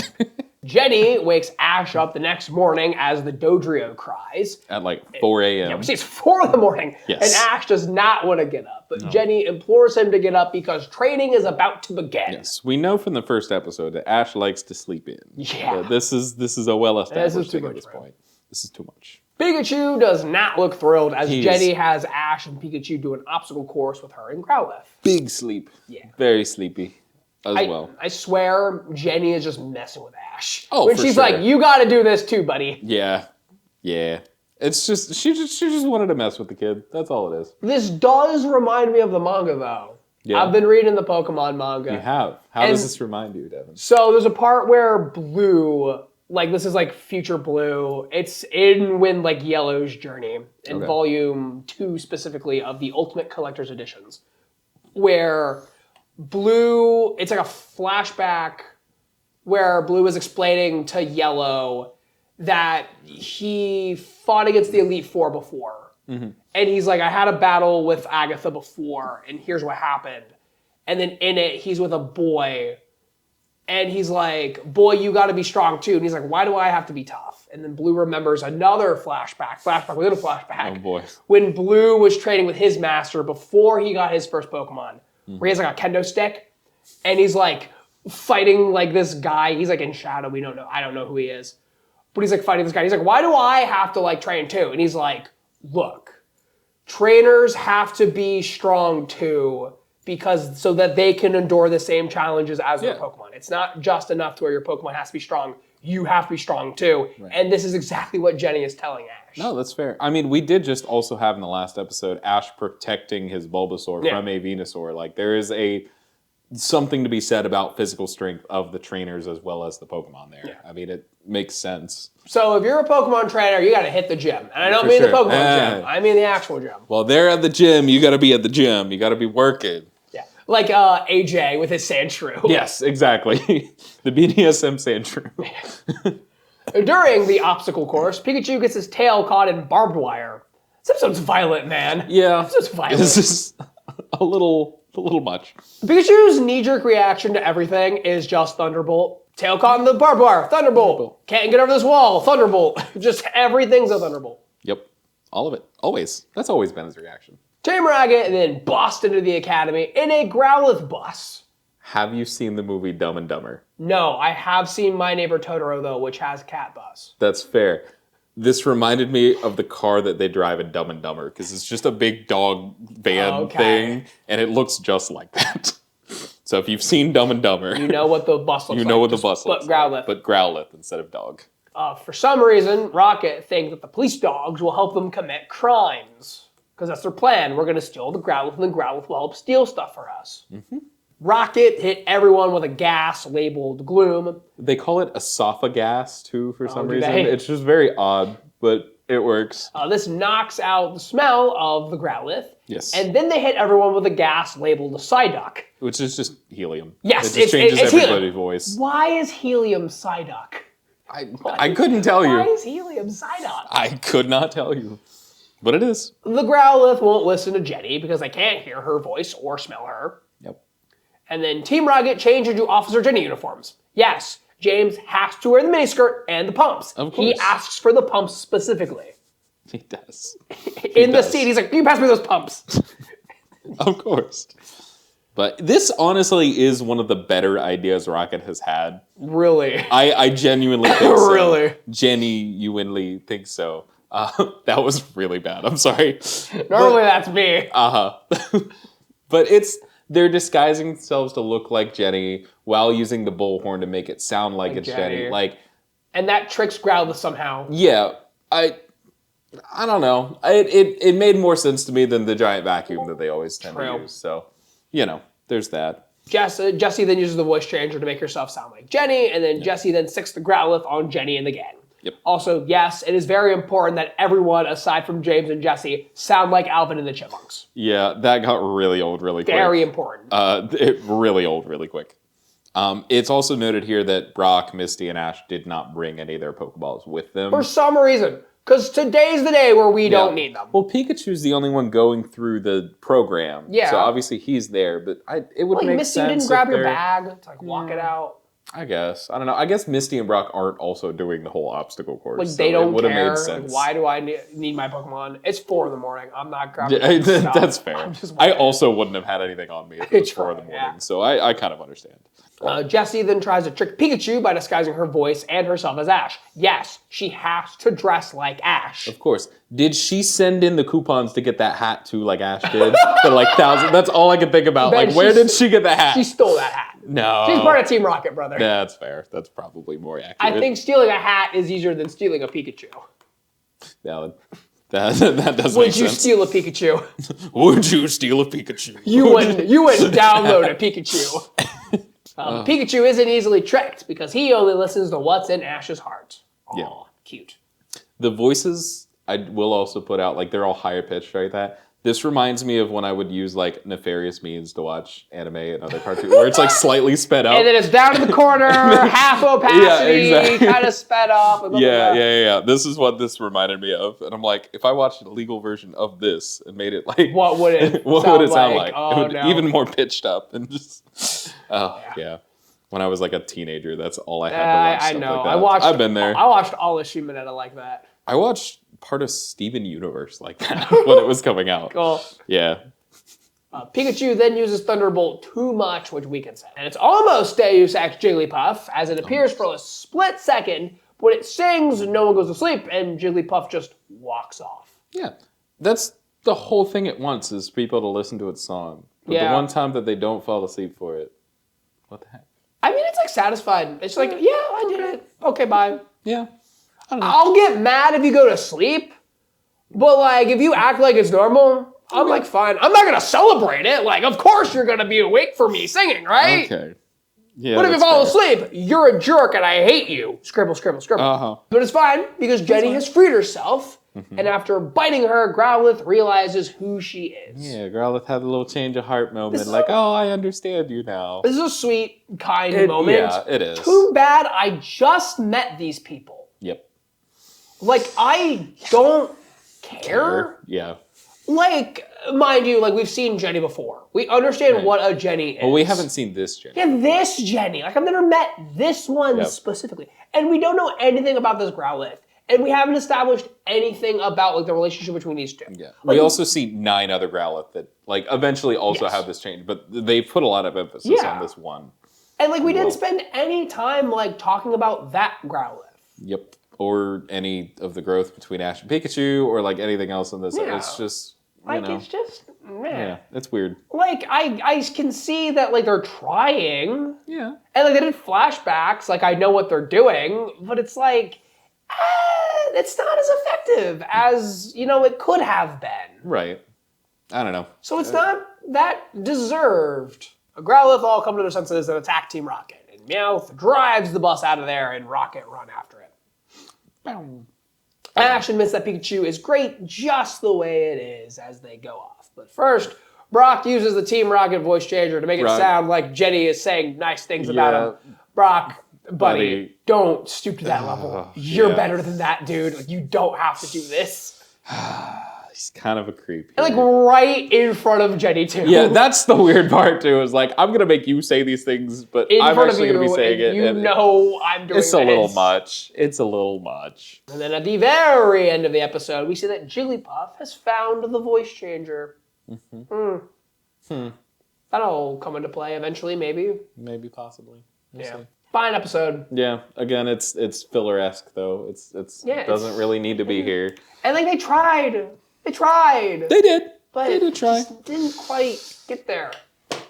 Jenny wakes Ash up the next morning as the Dodrio cries. At like 4 a.m. Yeah, we see it's 4 in the morning. Yes. And Ash does not want to get up. But Jenny implores him to get up because training is about to begin. Yes, we know from the first episode that Ash likes to sleep in. Yeah. So this is a well-established thing at this bro. point. This is too much. Pikachu does not look thrilled as Jenny has Ash and Pikachu do an obstacle course with her and Growlithe. Big sleep. Yeah. Very sleepy as well. I swear Jenny is just messing with Ash. Oh, when for she's sure. like, you gotta do this too, buddy. Yeah. Yeah. It's just she just wanted to mess with the kid. That's all it is. This does remind me of the manga though. Yeah. I've been reading the Pokemon manga. You have. How does this remind you, Devon? So there's a part where Blue, like this is like future Blue, it's in when like Yellow's journey in volume 2 specifically of the Ultimate Collector's Editions, where Blue, it's like a flashback where Blue is explaining to Yellow that he fought against the Elite Four before. Mm-hmm. And he's like, I had a battle with Agatha before, and here's what happened. And then in it, he's with a boy, and he's like, boy, you gotta be strong too. And he's like, why do I have to be tough? And then Blue remembers another flashback within a flashback. Oh boy. When Blue was training with his master before he got his first Pokemon, where he has like a kendo stick, and he's like fighting like this guy. He's like in shadow. I don't know who he is. But he's like fighting this guy. He's like, why do I have to like train too? And he's like, look, trainers have to be strong too, because so that they can endure the same challenges as their Pokemon. It's not just enough to where your Pokemon has to be strong. You have to be strong too. Right. And this is exactly what Jenny is telling Ash. No, that's fair. I mean, we did just also have in the last episode Ash protecting his Bulbasaur from a Venusaur. Like there is something to be said about physical strength of the trainers as well as the Pokemon there. Yeah. I mean, it makes sense. So if you're a Pokemon trainer, you got to hit the gym. And I don't mean the Pokemon gym. I mean the actual gym. Well, they're at the gym. You got to be at the gym. You got to be working. Yeah. Like AJ with his Sandshrew. Yes, exactly. The BDSM Sandshrew. During the obstacle course, Pikachu gets his tail caught in barbed wire. This episode's violent, man. Yeah. This episode's violent. This is a little much. Pikachu's knee-jerk reaction to everything is just Thunderbolt. Tail caught in the barbed wire, Thunderbolt. Can't get over this wall, Thunderbolt. Just everything's a Thunderbolt. Yep. All of it. Always. That's always been his reaction. Team Rocket then busts into the academy in a Growlithe bus. Have you seen the movie Dumb and Dumber? No, I have seen My Neighbor Totoro, though, which has cat bus. That's fair. This reminded me of the car that they drive in Dumb and Dumber, because it's just a big dog van thing, and it looks just like that. So if you've seen Dumb and Dumber, you know what the bus looks like. You know what the bus looks Growlithe. like. But Growlithe instead of dog. For some reason, Rocket thinks that the police dogs will help them commit crimes. Because that's their plan. We're going to steal the Growlithe, and the Growlithe will help steal stuff for us. Mm-hmm. Rocket hit everyone with a gas labeled Gloom. They call it esophagus, too, for some reason. It's just very odd, but it works. This knocks out the smell of the Growlithe. Yes. And then they hit everyone with a gas labeled Psyduck. Which is just helium. Yes, it just changes everybody's voice. Why is helium Psyduck? I couldn't tell you. Why is helium Psyduck? I could not tell you. But it is. The Growlithe won't listen to Jenny because they can't hear her voice or smell her. Yep. And then Team Rocket change into Officer Jenny uniforms. Yes, James has to wear the miniskirt and the pumps. Of course. He asks for the pumps specifically. He does. In the scene, he's like, "Can you pass me those pumps?" Of course. But this honestly is one of the better ideas Rocket has had. Really? I genuinely think so. Really? Jenny Uinley thinks so. That was really bad. I'm sorry. Normally that's me. But they're disguising themselves to look like Jenny while using the bullhorn to make it sound like it's Jenny. And that tricks Growlithe somehow. Yeah, I don't know. It made more sense to me than the giant vacuum that they always tend to use. So, there's that. Jessie then uses the voice changer to make herself sound like Jenny, and then Jessie then sticks the Growlithe on Jenny and the gang. Yep. Also, yes, it is very important that everyone, aside from James and Jessie, sound like Alvin and the Chipmunks. Yeah, that got really old really quick. Very important. Really old really quick. It's also noted here that Brock, Misty, and Ash did not bring any of their Pokeballs with them. For some reason. Because today's the day where we don't need them. Well, Pikachu's the only one going through the program. Yeah. So obviously he's there, but it would make Misty sense. Misty didn't grab your bag to walk it out. I guess. I don't know. I guess Misty and Brock aren't also doing the whole obstacle course. They don't it care. Made sense. Why do I need my Pokemon? It's 4 in the morning. I'm not grabbing stuff. That's fair. I also wouldn't have had anything on me if it was 4 in the morning. Yeah. So I kind of understand. Jessie then tries to trick Pikachu by disguising her voice and herself as Ash. Yes, she has to dress like Ash. Of course. Did she send in the coupons to get that hat too, like Ash did? For like 1,000. That's all I can think about. Ben, like, where did she get the hat? She stole that hat. No. She's part of Team Rocket, brother. That's fair. That's probably more accurate. I think stealing a hat is easier than stealing a Pikachu. Valid. That does make sense. Would you steal a Pikachu? Would you steal a Pikachu? You wouldn't download a Pikachu. Pikachu isn't easily tricked because he only listens to what's in Ash's heart. Aww, yeah. Cute. The voices, I will also put out, like, they're all higher pitched like that. This reminds me of when I would use, like, nefarious means to watch anime and other cartoons, where it's, like, slightly sped up. And then it's down in the corner, half opacity, kind of sped up. Yeah. This is what this reminded me of. And I'm like, if I watched a legal version of this and made it, like... What would it sound like? Oh, it would no. even more pitched up and just... yeah. When I was, like, a teenager, that's all I had to watch. I know. Like that. I've been there. I watched all of Shimonetta like that. I watched part of Steven Universe like that when it was coming out. Cool. Yeah. Pikachu then uses Thunderbolt too much, which weakens him. And it's almost Deus Ex Jigglypuff, as it appears for a split second. But when it sings, no one goes to sleep, and Jigglypuff just walks off. Yeah. That's the whole thing it wants, is people to listen to its song. But the one time that they don't fall asleep for it, what the heck? I mean, it's like satisfied. It's like, yeah, I did it. Okay, bye. Yeah. I don't know. I'll get mad if you go to sleep, but like if you act like it's normal, I'm like fine. I'm not gonna celebrate it. Like, of course you're gonna be awake for me singing, right? Okay. Yeah. But if you fall asleep, you're a jerk and I hate you. Scribble, scribble, scribble. But it's fine because Jenny has freed herself, and after biting her, Growlithe realizes who she is. Yeah, Growlithe had a little change of heart moment, like, oh, I understand you now. This is a sweet, kind moment. Yeah, it is. Too bad I just met these people. Yep. Like, I don't care. Yeah. Like, mind you, like, we've seen Jenny before. We understand what a Jenny is. Well, we haven't seen this Jenny. Yeah, this Jenny. Like, I've never met this one specifically. And we don't know anything about this Growlithe. And we haven't established anything about, like, the relationship between these two. Yeah. Like, we also see 9 other Growlithe that, like, eventually also have this change. But they put a lot of emphasis on this one. And, like, we didn't spend any time, like, talking about that Growlithe. Yep. Or any of the growth between Ash and Pikachu, or like anything else in this. Yeah. It's just, it's just, yeah, it's weird. Like, I can see that, like, they're trying. Yeah. And, like, they did flashbacks. Like, I know what they're doing. But it's like, it's not as effective as, it could have been. Right. I don't know. So it's not that deserved. Growlithe all come to their senses and attack Team Rocket. And Meowth drives the bus out of there and Rocket run after it. Ash admits that Pikachu is great just the way it is as they go off. But first, Brock uses the Team Rocket voice changer to make it sound like Jenny is saying nice things about him. Brock, buddy, don't stoop to that level. You're better than that, dude. Like, you don't have to do this. He's kind of a creep. And like right in front of Jenny too. Yeah, that's the weird part too. Is like I'm gonna make you say these things, but I'm actually gonna be saying it. You know I'm doing It's a little much. It's a little much. And then at the very end of the episode, we see that Jigglypuff has found the voice changer. That'll come into play eventually, maybe. Maybe, possibly. We'll see. Fine episode. Yeah. Again, it's filler-esque though. It doesn't really need to be here. And like they tried. They did. But they did try. Just didn't quite get there. It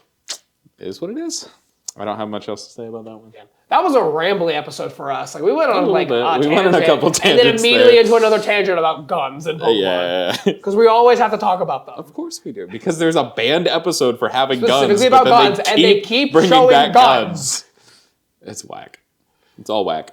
is what it is. I don't have much else to say about that one. Yeah. That was a rambly episode for us. Like we went on like a we went on a couple tangents, and then immediately into another tangent about guns and Pokemon. Yeah, because we always have to talk about them. Of course we do, because there's a banned episode for having specifically guns, about guns, and they keep bringing showing back guns. It's whack. It's all whack.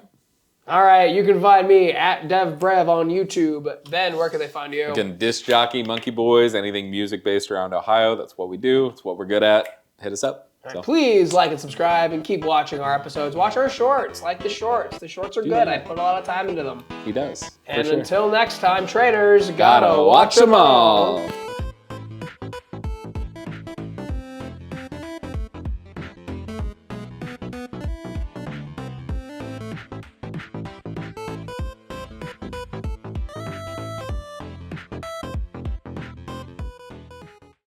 All right, you can find me at DevBrev on YouTube. Ben, where can they find you? Again, Discjockeymonkeyboys. Anything music based around Ohio, that's what we do. It's what we're good at. Hit us up. Right, please like and subscribe and keep watching our episodes. Watch our shorts. Like the shorts. The shorts are good. I put a lot of time into them. He does. And until next time, traders, gotta watch them all.